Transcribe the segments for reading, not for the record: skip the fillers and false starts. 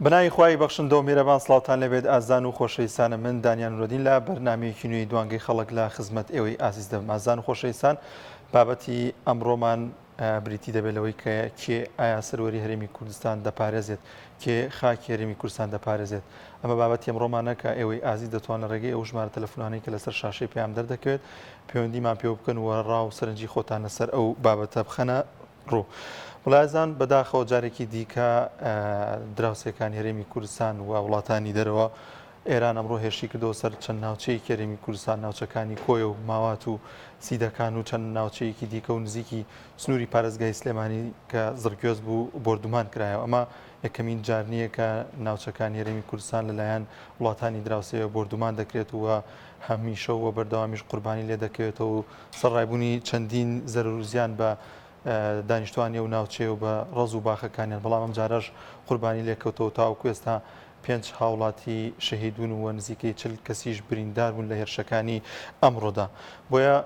بنای خوای بەخشندە و میرەبان سڵاوتان لەبێت ئازان و خۆشەویستانە من دانیان ڕۆدین لە بەرنمەیەکی نوێی دوانگەی خەڵک لە خزمەت ئێوەی ئازیز دەبم. ئازان و خۆشەویستان، بابەتی ئەمڕۆمان بریتی دەبێت لەوەی کە کێ ئایا سەروەری هەرێمی کوردستان دەپارێزێت، کێ خاکی هەرێمی کوردستان دەپارێزێت. ئەمە بابەتی ئەمڕۆمانە کە ئێوەی ئازیز دەتوانە ڕێگەی ئەو ژمارە تەلەفۆنانەی کە لەسەر شاشەی پێیان دەردەکەوێت پەیوەندیمان پێ بکەن و ڕاو سەرنجی خۆتان لەسەر ئەو بابەتە بخەنە ڕوو. وڵایزان بەداخەوە جارێکی دیکە دراوسەکانی هەرێمی کوردستان و وڵاتانی دەرەوە ئێران ئەمڕۆ هێرشی کردەوە سەر چەند ناوچەی هەرێمی کوردستان، ناوچەکانی کۆی و ماوات و سیدەکان و چەند ناوچەیەکی دیکە و نزیکی سنووری پارێزگای سلێمانی کە زڕگوێز بوو بردومان کرایەوە. ئەمە یەکەمین جارنیە کە ناوچەکانی هەرێمی کوردستان لەلایەن وڵاتانی دراوسەیە بردومان دەکرێت و هەمیشەوە بەردەوامیش قوربانی لێ دەکەوێتەوە و سەرڕایبوونی چەندین زەرروزیان بە دانیشتوانی و ناوچێ و بە ڕز و باخەکانیان، بەڵام ئەم جارەش قوربانی لێکەوتەوە تاوەکو ئێستا 5 هاوڵاتی شەهیدون و نزیکەی 40 کەسیش بریندار بوون لە هێرشەکانی ئەمڕۆدا. بۆیە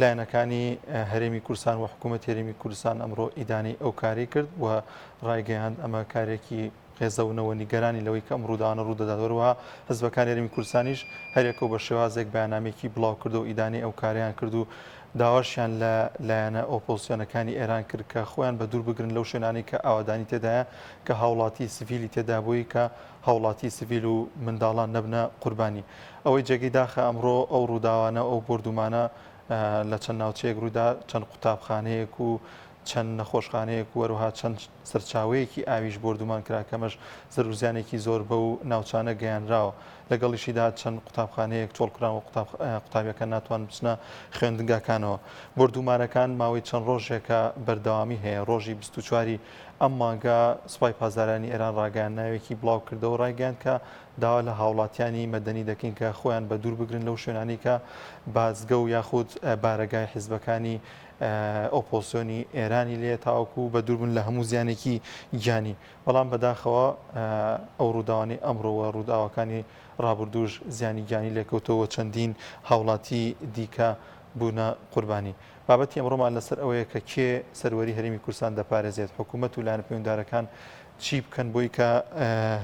لایەنەکانی هەرێمی کوردستان و حکوومەت هەرێمی کوردستان ئەمڕۆ ئیدانی ئەو کاری کرد و ڕایگەیاند ئەمە کارێکی خێزەونەوە نیگەرانی لەوەی کە ئەمڕووداوانە ڕوودەداتەوەروەها حزبەکانی هەرێمی کوردستانیش هەرێکەوە بە شێوازێک بەیاننامێکی بڵاو کرد و ئیدانی ئەو کاریان کرد و داواشیان لە لایەنە ئۆپۆزیسیۆنەکانی ئێران کرد کە خۆیان بە دوور بگرن لەو شوێنانی کە ئاوادانی تێدایە کە هاوڵاتی سڤیلی تێدا بووی کە هاوڵاتی سڤیل و منداڵان نەبنە قوربانی. ئەوەی جێگەی داخە ئەمڕۆ ئەو ڕووداوانە ئەو بردومانە لە چەند ناوچەیەک ڕوودا، چەند قوتابخانەیەک و چەند نەخۆشخانەیەک وەروها چەند سەرچاوەیەکی ئاویش بردومان کرا کەمەش زەرروزیانێکی زۆر بە و ناوچانە گەیانراوە. لەگەڵیشیدا چەند قوتابخانەیەک چۆڵکران و قوتابیەکە ناتوان بچنە خوێندنگاکانەوە. بردومانەکان ماوەی چەند ڕۆژێکە بەردەوامی هەیە. ڕۆژی 24 ئەم مانگە سوپای پازارانی ئێران ڕاگەیان ناوێکی بڵاو کردەوە ڕایگەیاند کە داوا لە هاوڵاتیانی مەدەنی دەکەین کە خۆیان بە دوور بگرن لەو شوێنانی کە بازگە و یاخود بارەگای حیزبەکانی ئۆپۆسیۆنی ئێرانی لێ تاوەکو بە دووربوون لە هەموو زیانێکی گیانی. بەڵام بەداخەوە ئەو ڕووداوانی ئەمڕۆوە ڕووداوەکانی ڕابردوش زیانی گیانی لێکەوتەوە چەندین هاوڵاتی دیکە بوونە قوربانی. بابەتی ئەمڕۆمان لەسەر ئەوەیە کە کێ سەروەری هەرێمی کوردستان دەپارێزێت، حکوومەت و لایەنە پەیوەنددارەکان چی بکەن بۆی کە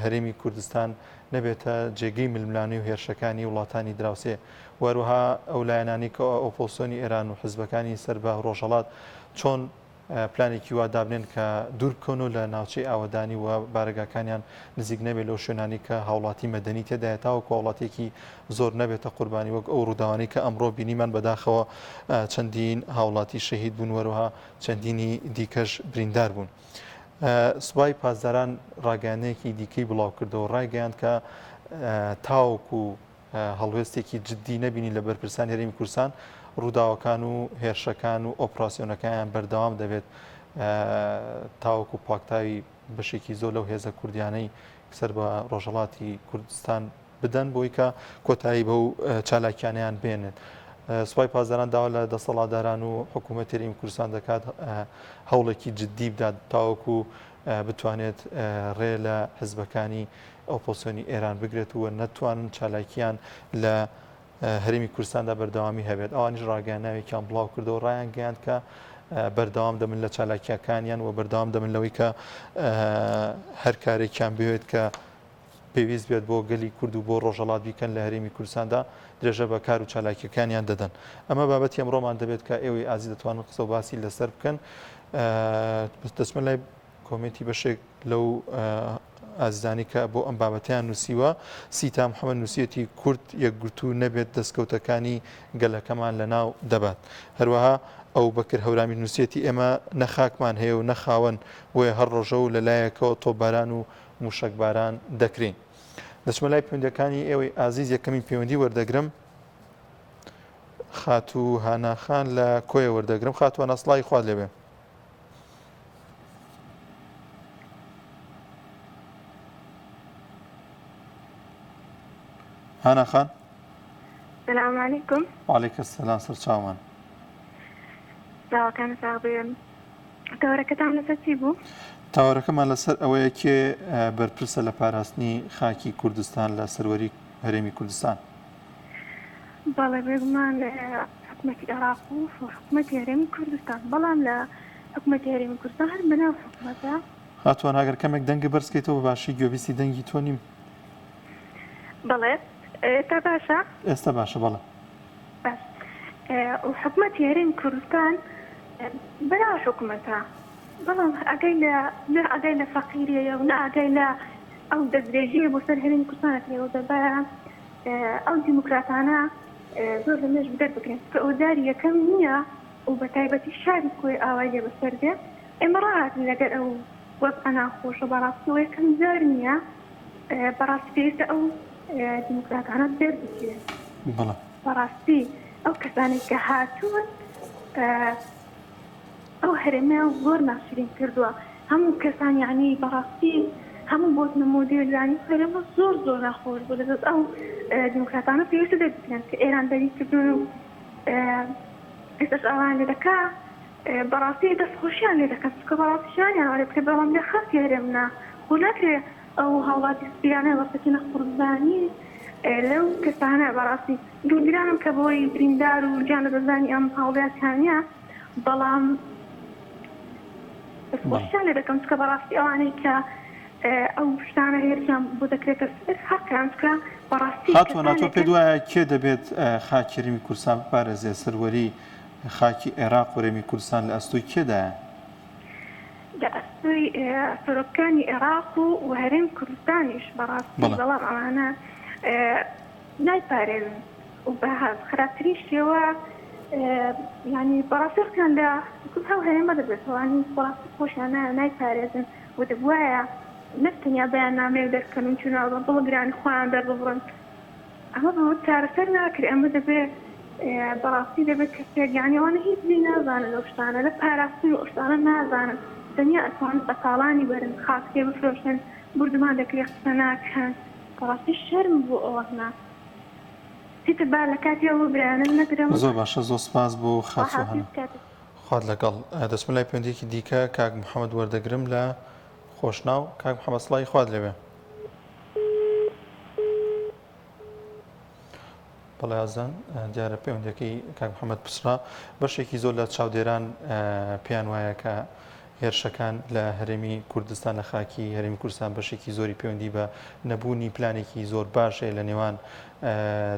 هەرێمی کوردستان نەبێتە جێگەی ململانی و هێرشەکانی وڵاتانی دراوسێ. وەروها ئەو لایەنانی کە ئۆپۆسیۆنی ئێران و حزبەکانی سەربە ڕۆژهەڵات چۆن پلانێکی وا دابنێن کە دوور بکەن و لە ناوچەی ئاوەدانی و بارگاکانیان نزیک نەبێت لەو شوێنانی کە هاوڵاتی مەدەنی تێدایەتاوە وڵاتێکی زۆر نەبێتە قوربانی وەک ئەو ڕووداوانی کە ئەمڕۆ بینیمان بەداخەوە چەندین هاوڵاتی شەهید بوون وەروها چەندینی دیکەش بریندار بوون. سوپای پازداران ڕاگەیانەیەکی دیکەی بڵاو کردەوە ڕایگەیاند کە تاوەکو هەڵوێستێکی جددی نەبینی لە بەرپرسانی هەرێمی کوردستان ڕووداوەکان و هێرشەکان و ئۆپراسیۆنەکانیان بەردەوام دەبێت تاوەکو پاکتاوی بەشێکی زۆر لەو هێزە کوردیانەی سەر بە ڕۆژهەڵاتی کوردستان بدەن بۆی کە کۆتایی بەو چالاکیانیان بێنن. سوپای پازداران داوا لە دەسەڵاتداران و حکوومەت هەرێمی کوردستان دەکات هەوڵێکی جددی بدات تاوەکو بتوانێت ڕێ لە حزبەکانی ئۆپۆسیۆنی ئێران بگرێت و نەتوانن چالاکیان لە هەرێمی کوردستاندا بەردەوامی هەبێت. ئەوانیش ڕاگەیان ناوێکیان بڵاو کردەوە ڕایان گەیاند کە بەردەوام دەمن لە چالاکیەکانیان و بەردەوام دەمن لەوەی کە هەر کارێکیان بوێت کە پێویست بێت بۆ گەلی کورد و بۆ ڕۆژهەڵات بیکەن لە هەرێمی کوردستاندا درێژە بە کار و چالاکیەکانیان دەدەن. ئەمە بابەتی ئەمڕۆمان دەبێت کە ئێوەی ئازی دەتوانن قسە و باسی لەسەر بکەن. دەچمە لای کۆمێتی بەشێک لەو ئازیزانی کە بۆ ئەم بابەتیان نووسیوە. سیتا محەممەد نووسەتی کورد یەکگرتو نەبێت دەستکەوتەکانی گەلەکەمان لەناو دەبات. هەروەها ئەو بەکر هەورامی نووسەتی ئێمە نەخاکمان هەیە و نەخاوەن وێ هەر ڕۆژە و لەلایەکەوە تۆباران و موشکباران دەکرین. دەچمە لای پەیوەندەکانی ئێوەی ئازیز یەکەمین پەیوەندی وەردەگرم. خاتوو هاناخان لە کۆیە وەردەگرم. خاتووە نەسڵای خوا لێبێ. هاناخان السلام عليكم. وعليكم السلام. سەرچاومان داواکان ساغبێن تەوەرەکەتان لەسەر چی بوو؟ تاوەرەکەمان لەسەر ئەوەیە کێ بەرپرسە لە پاراستنی خاکی کوردستان لە سەروەری هەرێمی کوردستان. بەڵێ بێگومان حکوومەتی عێراق و حکوومەتی هەرێمی کوردستان، بەڵام لە حکوومەتی هەرێمی کوردستان هەر بەناو حکوومەتە هاتوان ئەگەر کەمێک دەنگە بەرزکەیتەوە باشی گوێبیستی دەنگی تۆ نیم. بەڵێ تا باشە ئێستا باشە بەڵێ. باش و حکوومەتی هەرێمی کوردستان بەلا حکوومەتە بەڵام ئەگەی لە فەقیریە و نە ئەگەی لە ئەو دەستدرێژیە بۆ سەر هەرێمی کوردستانەکرێەوە دەبارە ئەو دیموکراتانە زۆر لە مێژ بدەر بکرێن کە ئەوزاری یەکەم نییە و بە تایبەتی شاری کۆی ئاوای لێ بەسەر دێ ئێمە ڕاهاتین لەگەر ئەو وەبعە ناخۆشە بەڕاستی یەکەم جار نییە بەڕاستی پێویستە ئەو دیموکراتانە دەربکرێن بەڕاستی ئەو کەسانێک کە هاتوون ئەو هەرێمە زۆر ناشرین کردووە هەموو کەسان یعنی بەڕاستی هەموو بۆتنە مۆدێلانی هەرێمە زۆر زۆر ناخۆش بوو لەدەست ئەو دیموکراتانە پێویستە دەربکرێن کە ئێرانبەری کردوون و ئێستاش ئەوان لێ دەکا بەڕاستی دەستخۆشیان لێ دەکەن چکە بەڕاستیشانیان وارێ بکرێ بەڵام لە خەڵکی هەرێمنا بۆ ناکرێ ئەو هاوڵاتی سپیانە وەسەکی نەخڕزانی لەو کەسانە بەڕاستی دوورگرانم کە بۆی بریندار و گیان لە دەزانی ئەم هاوڵاتیانە بەڵام دەستخۆشیان لێ دەکەم چکە بەڕاستی ئەوانەی کە ئەو شتانە هێرشیان بۆ دەکرێتە سەر حەقیان چکە بەڕاستی هاتوانە تۆ پێ وایە کێ دەبێت خاکی هەرێمی کوردستان بپارێزێ سەروەری خاکی عێراق و هەرێمی کوردستان لە ئەستۆی کێدایە؟ لە ئەستۆی سەرۆکانی عێراق و هەرێم کوردستانیش بەڕاستی بەڵام ئەوانە نایپارێزن و بە خراپترین شێوە یعنی بەڕاستیان لە هەو هەرێمە دەبێتەوەوانی بەڕاستی خۆشیان نایپارێزن و دەبوایە نەتەنیا بەیان نامێ دەرکەن و چوناوە بڵگرانی خۆیان دەربڕن ئەمە بەوە چارەسەر ناکرێ ئەمە دەبێت بەڕاستی دەبێت کەسێک یانیوانە هیچ نازانن ئەو شتانە لە پاراستنی ئەو شتانە نازانن دنیا ئەتوانن بەتاڵانی بەرن خاکێ بفرۆشن بردومان دەکرێت قسە ناکەن بەڕاستی شەرم بۆ ئەوەنا چیتر با لە کاتی ئەوە برایانە نەگرم زۆر باشە زۆر سپاس بۆ خاچۆهانە خوات لەگەڵ دەچمە لای پەیوەندیەکی دیکە کاک محەممەد وەردەگرم لە خۆشناو کاک محەممەد سڵای خوات لەوێ بەڵێ ئازان دیارە پەیوەندەکەی کاک محەممەد پسرا بەشێکی زۆر لە چاودێران پێیان وایە کە هێرشەکان لە هەرێمی کوردستان لە خاکی هەرێمی کوردستان بەشێکی زۆری پەیوەندی بە نەبوونی پلانێکی زۆر باشێ لە نێوان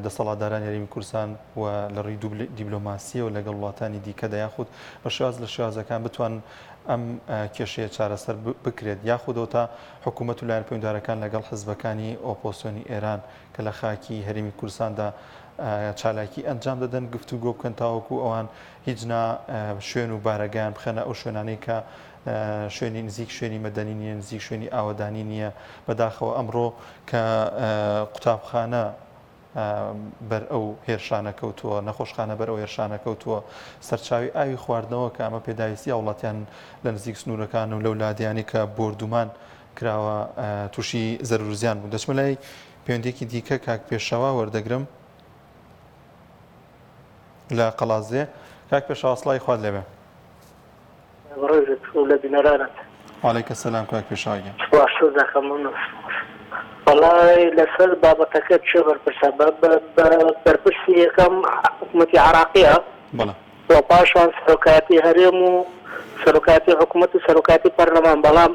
دەسەڵاتدارانی هەرێمی کوردستان و لە ڕێی دیبلۆماسیە و لەگەڵ وڵاتانی دیکەدا یاخود بە شێواز لە شێوازەکان بتوان ئەم کێشەیە چارەسەر بکرێت یاخودەوە تا حکوومەت و لایەن پەیوەنددارەکان لەگەڵ حزبەکانی ئۆپۆسیۆنی ئێران کە لە خاکی هەرێمی کوردستاندا چالاکی ئەنجام دەدەن گفتوگۆ بکەن تاوەکو ئەوان هیچ شوێن و بارەگەیان بخەنە ئەو شوێنانەی کە شوێنی نزیک شوێنی مەدەنی نیە نزیک شوێنی ئاوەدانی نییە بەداخەوە ئەمڕۆ کە قوتابخانە بەر ئەو هێرشانە کەوتووە نەخۆشخانە بەر ئەو هێرشانە کەوتووە سەرچاوی ئاوی خواردنەوە کە ئەمە پێداویستی وڵاتیان لە نزیک سنوورەکان و لەو لادیانی کە بردومان کراوە تووشی زەرورزیان بوو دەچمە لای پەیوەندێکی دیکە کاک پێشەوا وەردەگرم لە قەڵازێ کاک پێشەوا سڵای خوات لەبێ ڕۆژت لە بینەرانت وعەلەیکە سەلام کاک پێشەواگەن باشە دەخەمون وەڵای لەسەر بابەتەکە چێ بەرپرسە بەرپرسی یەکەم حکوومەتی عراقیە و پاشان سەرۆکایەتی هەرێم و سەرۆکایەتی حکوومەت و سەرۆکایەتی پەرلەمان بەڵام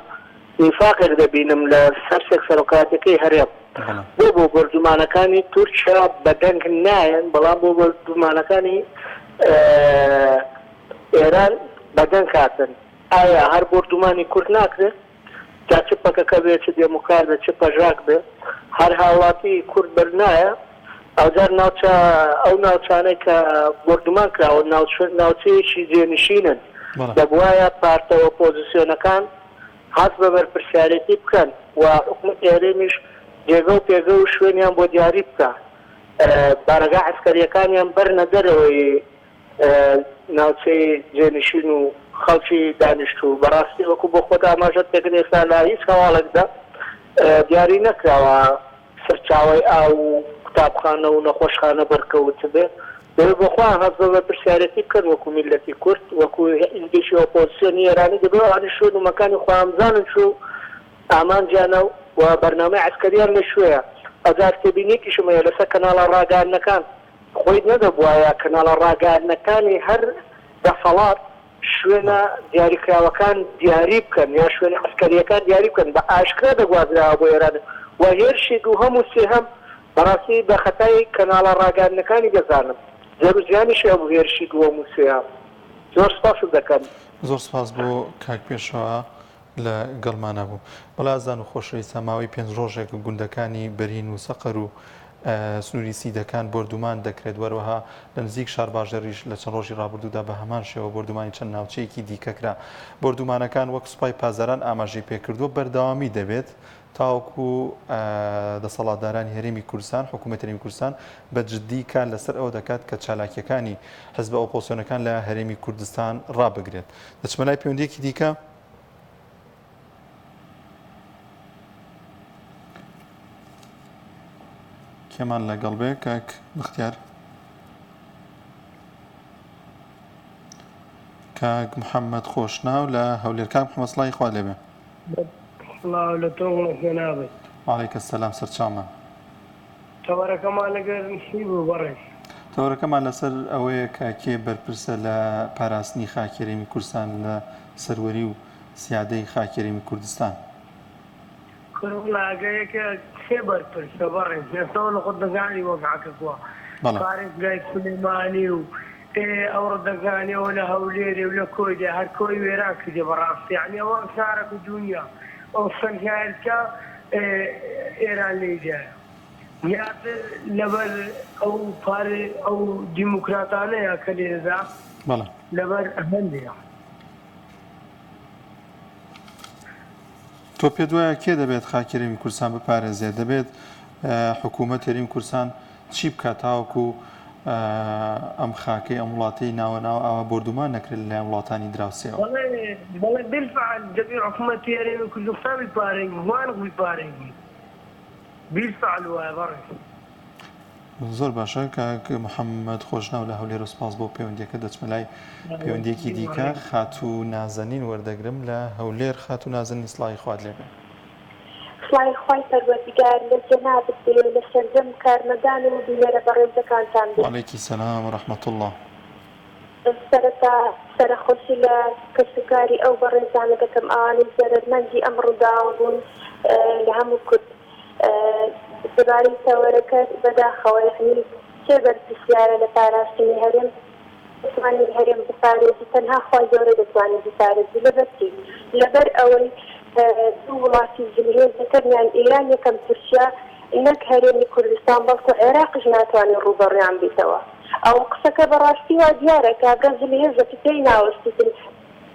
نیفاقێک دەبینم لە سەرسێک سەرۆکایەتەکەی هەرێم بۆ بەردومانەکانی تورکیا بەدەنگ نایەن بەڵام بۆ بەردومانەکانی ئێران بەدەنگ هاتن ئایا هەر بردومانی کورد ناکرێت تا چ پەکەکە بێت چ دێموکار بێت چ پەژاک بێت هەر هاوڵاتی کورد بەرنایە ئەوجار ئەو ناوچانەی کە بردومان کراوە ناوچەیەکی جێنشینن دەبوایە پارتە ئۆپۆزیسیۆنەکان هەست بە بەرپرسیارەتی بکەن و حکوومەتی هەرێمیش جێگە و پێگە و شوێنیان بۆ دیاری بکە بارەگا عەسکەریەکانیان بەرنە دەرەوەی ناوچەی جێنشین و خەڵکی دانیشتوو بەڕاستی وەکو بۆ خۆت ئاماژەت پێکرد ئێستا لا هیچ هەواڵێکدا دیاری نەکراوە سەرچاوی ئاو و قوتابخانە و نەخۆشخانە بەرکەوت بێت دەبێت بۆ خۆیان هەست بە بەرپرسیارەتی بکەن وەکو میلەتی کورد وەکو هیچی ئۆپۆزیسیۆنی ئێرانی دەبێت ئەوانی شوێن و مەکانی خۆیان بزانن چوو ئامانجیانە و بەرنامەی عەسکەریان لە شوێیە ئەجار تێبینێکیشمەیە لەسەر کەناڵە ڕاگەاندنەکان خۆی نەدەبوایە کەناڵە ڕاگەاندنەکانی هەر دەسەڵات شوێنە دیاریکراوەکان دیاری بکەن یا شوێنە عسکەریەکان دیاری بکەن بە ئاشکرا دەگوازراوە بۆ ئێران و هێرشی دووهەم و سێهەم بەڕاستی بە خەتای کەناڵە ڕاگەاندنەکانی دەزانم زەروزیانیشە بوو هێرشی دووەم و سێهەم زۆر سپاس دەکەم. زۆر سپاس بۆ کاک پێشەوە لە گەڵمانە بوو. بەڵازان و خۆشەویستە ماوەی 5 ڕۆژێک گوندەکانی بەرین و سەقەر و سنووری سیدەکان بردومان دەکرێت وەروەها لە نزیک شار باژێریش لە چەند ڕۆژی ڕابردوودا بە هەمان شێوە بردومانی چەند ناوچەیەکی دیکەکرا. بردومانەکان وەک سوپای پازاران ئاماژەی پێکردووە بەردەوامی دەبێت تاوەکو دەسەڵاتدارانی هەرێمی کوردستان حکوومەت هەرێمی کوردستان بە جددی کار لەسەر ئەوە دەکات کە چالاکیەکانی حزب ئۆپۆزیسیۆنەکان لە هەرێمی کوردستان ڕابگرێت. دەچمە لای پەیوەندیەکی دیکە کێمان لەگەڵ بێ کاک بختیار کاک محەممەد خۆشناو لە هەولێر کاک محەممەد سڵای خوا لێبێ لە تۆ نابێت وعەلەیکە سەلام سەرچاومان تەوەرەکەمان لەگەر نشی بوو بەڕێز تەوەرەکەمان لەسەر ئەوەیە کە کێ بەرپرسە لە پاراستنی خاکێرەمی کوردستان لە سەروەری و سیادەی خاکێرەمی کوردستان لاگەیەکە کێ بەرپرسە بەڕێز نێستەوە لە خۆت دەزانی وەگعکە بووە پارێزگای سولێمانی و ئەو ڕدەگانیەوە لە هەولێرێ و لە کۆیدا هەر کۆی وێران کردێ بەڕاستی یعنی ئەوە شارێک و دنیا ئەو فەنگارکە ئێران لێدایە یاتر لەبەر ئەو پارێ ئەو دیموکراتانەیە کە لێدا لەبەر هەندەیە تۆ پێ دوایە کێ دەبێت خاکێرەمی کوردستان بپارێزێت دەبێت حکوومەت هەرێمی کوردستان چی بکات تاوەکو ئەم خاکەی ئەم وڵاتەی ناوەناو ئەوە بردومان نەکرێت لە وڵاتانی دراوسێەوە بەڵێ بالفعل دەبێت حکوومەتی هەرێمی کوردستان بپارێزێت وان بپارێزێت بالفعل وایە بەڕێز زۆر باشە کاک محەممەد خۆشناو لە هەولێر سپاس بۆ پەیوەندیەکە دەچمە لای پەیوەندیەکی دیکە خاتوو نازەنین وەردەگرم لە هەولێر خاتوو نازەنی سڵای خوارد لێبێ سڵای خوای پەروەردگار لە جەنابت بێ لە سەرجەم کارمەدان و بینەرە بەڕێزەکانتان بێ. وعەلەیکی سەلام و ڕەحمەت الله. سەرەتا سەرخۆشی لە کەسوکاری ئەو بەڕێزانە دەکەم ئەوانەی زەرمەندی ئەم ڕووداوە بوون لە هەموو کورد دەبارەی تەوەرەکە بەداخەوە یعنی چێ بەرپرسیارە لە پاراستنی هەرێم دەتوانێت هەرێم بپارێزی تەنها خوای گەورە دەتوانێت بپارێزی لەبەرچی لەبەر ئەوەی دوو وڵاتی جمهێز دەکەنیان ئێران یەکەم ترکیا نەک هەرێمی کوردستان بەڵکو عێراقش ناتوانێت ڕوبەڕیان بێتەوە ئەو قسەکە بەڕاستی وا دیارە کاگە جمهێزە پێی ناوەستیتن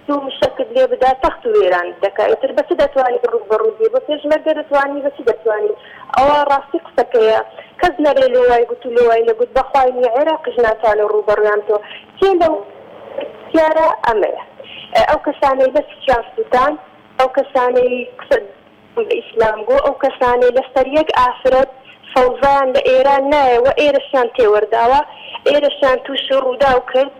دوو مشەکت لێ بدا تەخت و وێران دەکات ئیتر بە چ دەتوانێت ڕوبەڕوو بێ بۆ پێشمەرگە دەتوانی بە چ دەتوانیت ئەوە ڕاستی قسەکەیە کەس نەرێ لە وای گوت و لە وای نەگوت بەخوای عێراقش ناتوانێت ڕوبەڕیان تۆ چێ لەو دیارە ئەمەیە ئەو کەسانەی لە سیاسەتان ئەو کەسانەی قسە بە ئیسلام بوو ئەو کەسانەی لەسەر یەک ئافرەت فەوزان لە ئێران نایەوە ئێرەشیان تێوەرداوە ئێرەشیان تووشی ڕوودا و کرد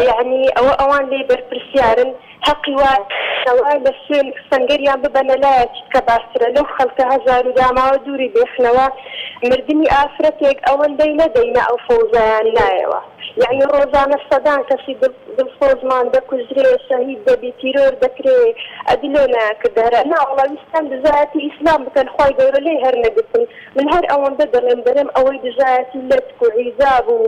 یعنی ئەوە ئەوان لێ بەرپرسیارن حەقی وایە لە سوێن سەنگەریان ببەنە لایە چیتکە باشترە لەو خەڵکە هەزار و داماوە دووری بێخنەوە مردنی ئافرەتێک ئەوەندەی نەدەینە ئەو فەوزایان نایەوە یعنی ڕۆژانە سەدان کەسی دڵخۆزمان دەکوژرێ شەهید دەبی تیرۆر دەکرێ ئەدلۆ ناکردارە ناوەڵاویستان دژایەتی ئیسلام بکەن خوای گەورە لێ هەر نەگرتن من هەر ئەوەندە دەڵێم بەرەم ئەوەی دژایەتی لەتک و عیزاب و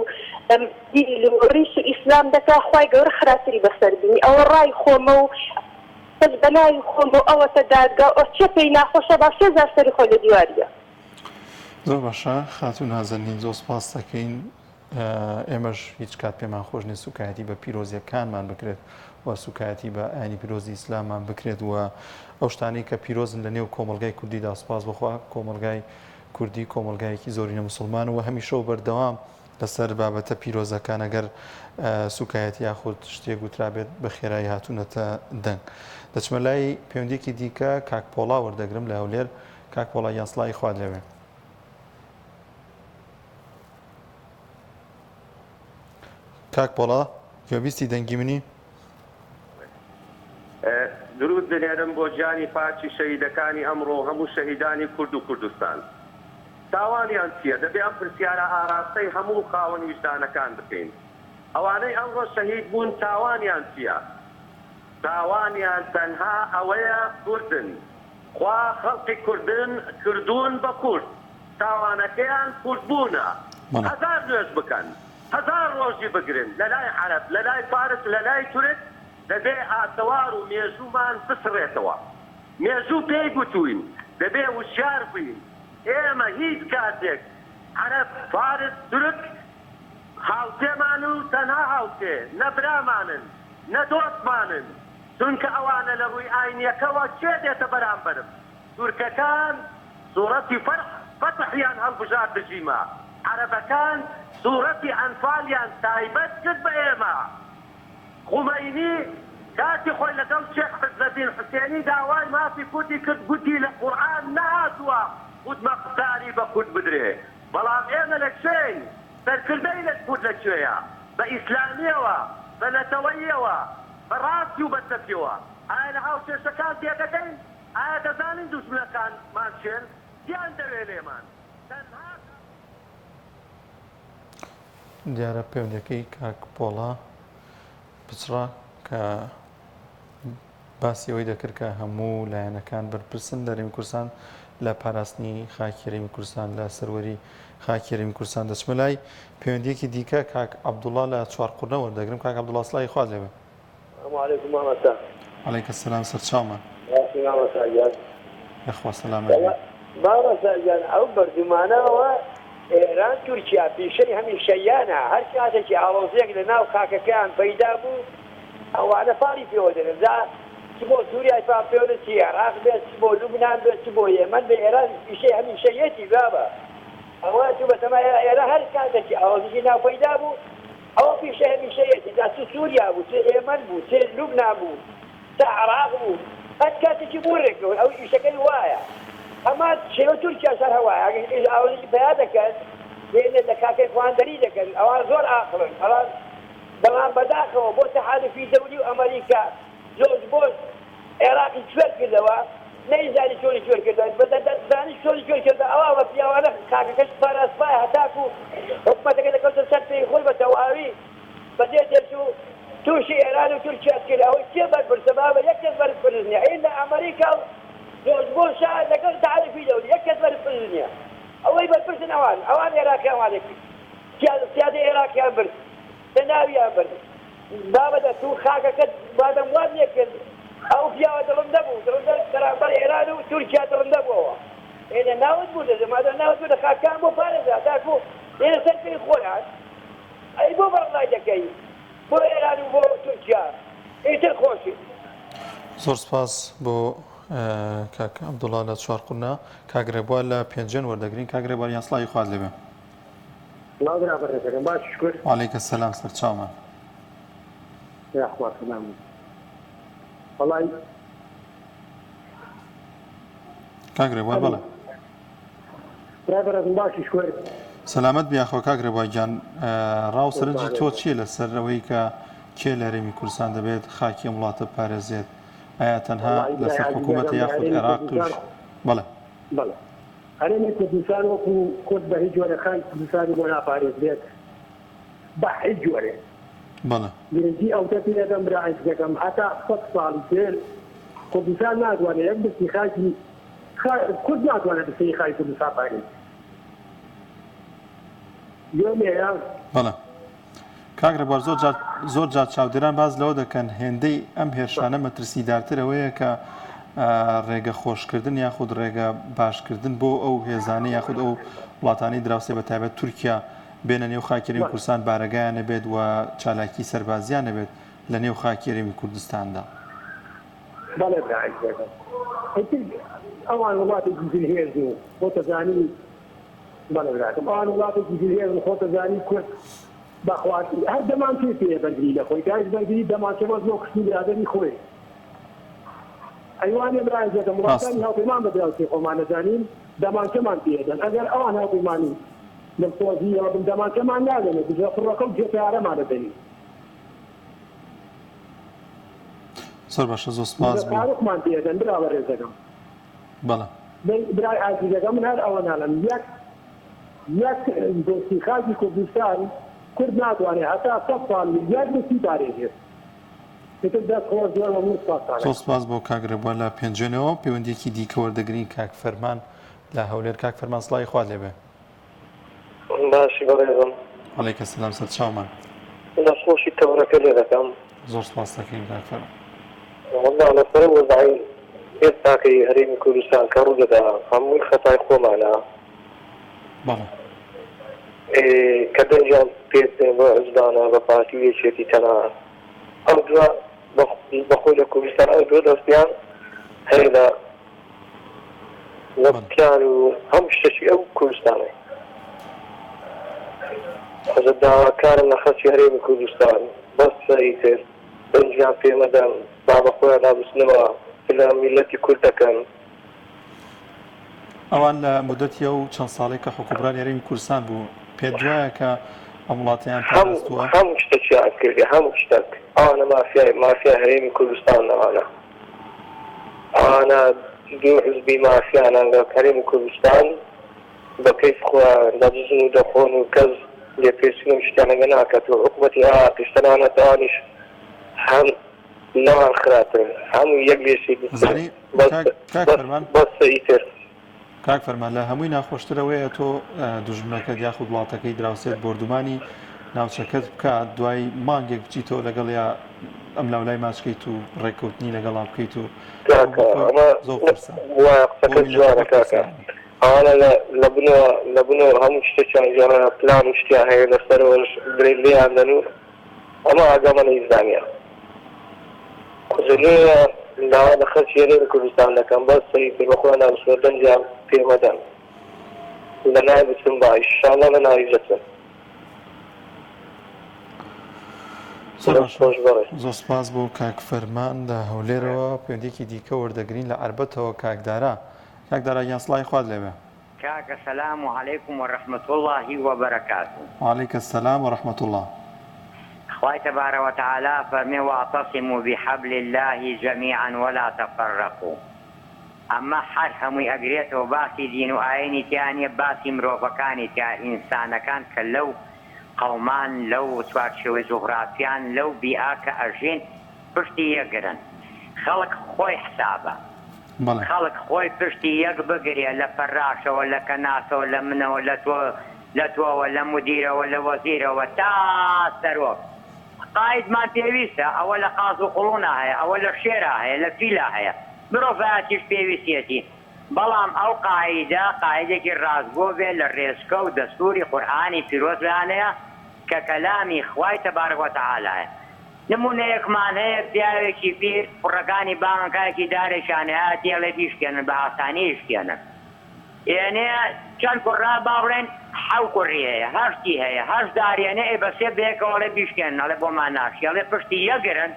ڕیش و ئیسلام دەکا خوای گەورە خراتری بەسەر بینی ئەوە ڕای خۆمە و بەس بەناوی خۆمە و ئەوەتە دادگا ئەو چێ پێی ناخۆشە با سێزار سەری خۆ لە دیواریە. زۆر باشە خاتوو نازەنین زۆر سپاس دەکەین ئێمەش هیچ کات پێمان خۆش نیست سوکایەتی بە پیرۆزیەکانمان بکرێت و سوکایەتی بە ئاینی پیرۆزی ئیسلاممان بکرێت و ئەو شتانەی کە پیرۆزن لە نێو کۆمەلگای کوردیدا سپاس بخوا کۆمەلگای کوردی کۆمەلگایەکی زۆرینە مسلمان و هەمیشە و بەردەوام لەسەر بابەتە پیرۆزەکان ئەگەر سوکایەتی یاخود شتێک گوترابێت بە خێرایی هاتوونەتە دەنگ. دەچمە لای پەیوەندیەکی دیکە کاک پۆڵا وەردەگرم لە هەولێر کاک پۆڵا یان سڵای خوارد لەوێ. کاک پۆڵا گوێبیستی دەنگی منی درود دەنێرم بۆ گیانی پاچی شەهیدەکانی ئەمڕۆ هەموو شەهیدانی کورد و کوردستان تاوانیان چییە دەبێ ئەم پرسیارە ئاراستەی هەموو خاوەن ویجدانەکان بکەین ئەوانەی ئەمڕۆ شەهید بوون تاوانیان چییە تاوانیان تەنها ئەوەیە کوردن خوا خەڵقی کوردن کردوون بە کورد تاوانەکەیان کوردبوونە هەزار نوێژ بکەن هەزار ڕۆژی بگرن لە لای عەرەب لە لای فارس لە لای تورک دەبێ ئاتەوار و مێژوومان بسڕێتەوە مێژوو پێی گوتوین دەبێ وشیار بووین ئێمە هیچ کاتێک عەرەب فارس تورک هاوتێمان و تەنها هاوتێ نەبرامانن نەدۆستمانن چونکە ئەوانە لە ڕووی ئاینیەکەوە چێ دێتە بەرامبەرم تورکەکان سوورەتی فەتحیان هەڵبژار دژیمە عەرەبەکان سوورەتی ئەنفالیان تایبەت کرد بە ئێمە خومەینی کاتی خۆی لەگەڵ شێخ عیزەدین حوسێنی داوای مافی کوردی کرد گوتی لە قورئان نەهاتووە خودمە قوتاری بە کورد بدرێ بەڵام ئێمە لە کوێین سەرکردەی لە کورد لەکوێیە بە ئیسلامیەوە بە نەتەوەییەوە بە ڕاستی و بە سەفیەوە ئایا لە هاوچێشەکان تێدەگەین ئایا دەزانین دوژمنەکانمان چێن دیان دەوێ لێمان دیارە پەیوەندیەکەی کاک پۆڵا پچڕا کە باسی ئەوەی دەکرد کە هەموو لایەنەکان بەرپرسن لە هەرێمی کوردستان لە پاراستنی خاکی هەرێمی کوردستان لە سەروەری خاکی هەرێمی کوردستان دەچمە لای پەیوەندیەکی دیکە کاک عەبدوڵڵا لە چوارقورنە وەردەگرم کاک عەبدوڵڵا سڵامی خوا لێبێ وعليكم السلام عەلەیکە سەلام سەرچاومان یەخوا سەلامت ماوە سەرجان ئەو بەردومانەوە ئێران تورکیا پیشەی هەمیشەیانە هەر کاتێکی ئاڵۆزێک لە ناو خاکەکەیان پەیدا بوو ئەوانە پاڵی پێوە دەرەنجا چ بۆ سووریای پاپێوە چی عێراق بێت چ بۆ لوبنان بێت چ بۆ یەمەن بە ئێران پیشەی هەمیشەیەتی بابە ئەوە تو بەتەما ئێرە هەر کاتێکی ئاڵۆزێکی ناو پەیدا بوو ئەوە پیشەی هەمیشەیەتی جا چ سووریا بوو چ ئێمەن بوو چ لوبنان بوو چ عێراق بوو هەر کاتێکی بوورێکەوە ئەو ئیشەکەی وایە ئەما شێوە تورکیا سەر هەوایە ئاڵۆزی پیا دەکەن لێنێ لە کاکەی خواندەری دەکەن ئەوان زۆر ئاقڵن ئەوان بەڵام بەداخەوە بۆ تەحالوفی دەولی و ئەمریکا جۆرج بۆش عێراقی کوێر کردەوە نەیزانی چۆنی کوێر کردەوە بەدەزانی چۆنی کوێر کردە ئەوە بە پیاوانە کاکەکەش پاراستپایە هەتاکو حکومەتەکە دەکەوتە سەر پێی خۆی بە تەواوی بەدێ دەرچوو تووشی ئێران و تورکیا کرد ئەوەی چێ بەرپرسە بابە یەک کەس بەرپرس نییە ئین لە ئەمریکا و جۆرج بۆش لەگەڵ تەحالوفی دەولی یەک کەس بەرپرس نییە ئەوەی بەرپرسن ئەوان عێراقیان وا دەکرد سیادە عێراقیان برد ناویان برد بابەدە تو خاکەکەت بادەم وان نیە کرد ئەو پیاوە دڕندە بوو بەرامبەر ئێران و تورکیا دڕندە بووەوە ئێنە ناوت بوو دەزمادە ناوت بوو لە خاکان بۆ پارێزا تاکو ئێنە سەر پێی خۆیان ئەی بۆ بەڕڵای دەکەی بۆ ئێران و بۆ تورکیا ئیتر خۆشی زۆر سپاس بۆ کاک عەبدوڵڵا لە چوارقورنە کاگرێبوار لە پێنجێن وەردەگرین کاگرێبوار یان سڵامی خوارد لێبێ وعليك السلام سرچاومان يا اخوات سلام والله کاگرێبوار بەڵێ برادر باشی شکر سەلامەت بیاخۆ کاگرێبوار گیان ڕاوسەرنجی تۆ چییە لەسەر ئەوەی کە کێ لە هەرێمی کوردستان دەبێت خاکی وڵاتە پارێزێت ئایا تەنها لەسەر حکوومەتە یاخود عێراق توش بەڵێ بەڵێ هەرێمی کوردستان وەکو کورد بە هیچ جۆرەکان کوردستانی بۆ ناپارێز بێت بە هیچ جۆرێ بەڵێ گرنگی ئەوتە پێدەم برایز دەکەم هەتا 100 ساڵی پێر کوردستان ناتوانێت یەک بستی خاکی کورد ناتوانێت بستی خاکی کوردستان پارێز یۆمێیە بەڵێ کاگرێبوار زۆر جات چاودێران باز لەوە دەکەن هێندەی ئەم هێرشانە مەترسیدارترەوەیە کە ڕێگە خۆشکردن یاخود ڕێگە باشکردن بۆ ئەو هێزانەی یاخود ئەو وڵاتانی دراوسێ بە تایبەت تورکیا بێنە نێو خاکی هەرێمی کوردستان بارەگایان نەبێت و چالاکی سەربازیان نەبێت لە نێو خاکی هەرێمی کوردستاندا بەڵێ برایز دەکەم ئەوان وڵاتێکی جلهێز و خۆتەزانی بەڵێ براکەم ئەوان وڵاتێکی جلهێز و خۆتەزانی کورد بەخواردن هەر دەمان پێ بەرگری لە خۆی دایز بەرگری دەمانچەوە بۆ کشتی برادەری خۆی ئەیوانێ برایز دەکەم وڵاتانی هاوپەیمان بە دراوسێ خۆمان نەزانین دەمانچەمان پێدەن ئەگەر ئەوان هاوپەیمانی لەم تۆزیەوە بن دەمانچەمان نادەنێت بژە فڕەکە و جێتەیارەمان دەدەنی زۆر باشە زۆر سپاس بوو تاریخمان پێدەن برا بەڕێز دەکەم بەڵێ برای ئازیزەکە من هەر ئەوە ناڵم یەک دۆستی خاکی کوردستان کورد ناتوانێت هەتا 100 ساڵ یەک دۆستی پارێزێت زۆر سپاس بۆ کاگرەبووە لە پێنجێنەوە پەیوەندێکی دیکە وەردەگرین کاک فەرمان لە هەولێر. کاک فەرمان سڵاوی خوات لێبێ. باشی بەڕێزم. وعەلەیکە سەلام سەر چاومان. دەستخۆشی تەورەکە لێ دەکەم. زۆر سپاس دەکەین کاک فەرمان. وەڵا لەسەر وەزعی ئێستاکەی هەرێمی کوردستان کە ڕوو دەدا هەمووی خەتای خۆمانە. بەڵێ. کە دەنجیان پێستێن بە ئەزدانە بە پارتی یەکێتی تەنها ئەو دووە بەخۆی لە کوردستان ئەو دووە دەستیان هەیە لە وەکیان و هەموو شتێکی ئەو کوردستانە. حەزە داواکارم لە خەڵکی هەرێمی کوردستان بەس ئیتر دەنجیان پێمەدەن با بە خۆیان نابستنەوە لە میلەتی کورد دەکەن. ئەوان لە مودەتیە و چەند ساڵێک کە حکومڕانی هەرێمی کوردستان بوو پێت وایە کە ئەم وڵاتیان پاراستووە هەموو شتێکیان کردی هەموو شتێک ئەوانە مافیای هەرێمی کوردستان ئەوانە دوو حزبی مافیانان لە هەرێمی کوردستان بە کەیف خۆیان دەجزن و دەخۆن و کەس لێپێچین و شتیانەگە ناکاتەوە حکومەتی عێراقیش تەنانەت ئەوانیش هەم نەوان خراتن هەموو یەک لێشێکی بەسە ئیتر. کاک فەرمان لە هەمووی ناخۆشترەوەیە تۆ دوژمنەکەت یاخود وڵاتەکەی دراوسێت بردومانی ناوچەکەت بکات دوای مانگێک بچیتەوە لەگەڵ یا ئەم لاولای ماچکەیت و ڕێککەوتنی لەگەڵا بکەیت و ئەوانە لە بنەوە هەموو شتێکیان ژێڕە پلان و شتیان هەیە لەسەرەوەش درێ لێیان دەن و ئەمە ئاگامە نەیزانیە زلێ لاوا لە خەڵکی هەرێمی کوردستان دەکەم بەس سەیتر بەخۆیان نابستنەوە دەنجیان پێمەدەن لە ناوی بچن با ئینشاڵڵا لە ناوی جەچن. زۆر سپاس بۆ کاک فەرمان لە هەولێرەوە پەیوەندێکی دیکە وەردەگرین لە عەربەتەوە کاکدارا. کاکدارا گیان سڵاوی خوات لێبێ. کاکە سەلام و عەلەیکوم وەڕەحمەت الله وبەرەکاتوه. وعەلەیکە سەلام وەڕەحمەت الله. خوای تبارك وتعالى فەرمێ واعتصموا بحبل الله جميعا ولا تفرقوا. ئەمە هەر هەمووی ئەگرێتەوە باسی دین و ئاینی تیانە باسی مرۆڤەکانی تیا ئینسانەکان کە لەو قەومان لەو چوارچێوەی جوغرافیان لەو بیئا کە ئەژین پشتی یەکگرن. خەڵک خۆی حسابە خەڵک خۆی پشتی یەک بگرێ لە فەراشەوە لە کەناسەوە لە منەوە لە تۆوە لە مدیرەوە لە وەزیرەوە تا سەرۆک قایدمان پێویستە ئەوە لە قاز و قوڵونا هەیە ئەوە لە شێرا هەیە لە فیلا هەیە مرۆڤایەتیش پێویستێتی بەڵام ئەو قاعدێکی ڕاستگۆ بێ لە ڕێزکە و دەستوری قورئانی پیرۆزیانەیە کە کەلامی خوای تەبارەک وەتەعالایە. نمونەیەکمان هەیە پیاوێکی پیر کوڕەکانی بانگەکایەکی دارێکیانەیە تێڵێ بیشکێنن بە ئاسانی شکێنن. یعنی چەند کوڕا باوڕێن حەو کوڕی هەیە هەشتی هەیە هەشت دارێنێ بەسێ بێکەوەڵێ بیشکێنن ئەڵێ بۆمان ناشی ئەڵێ پشتی یەکگرن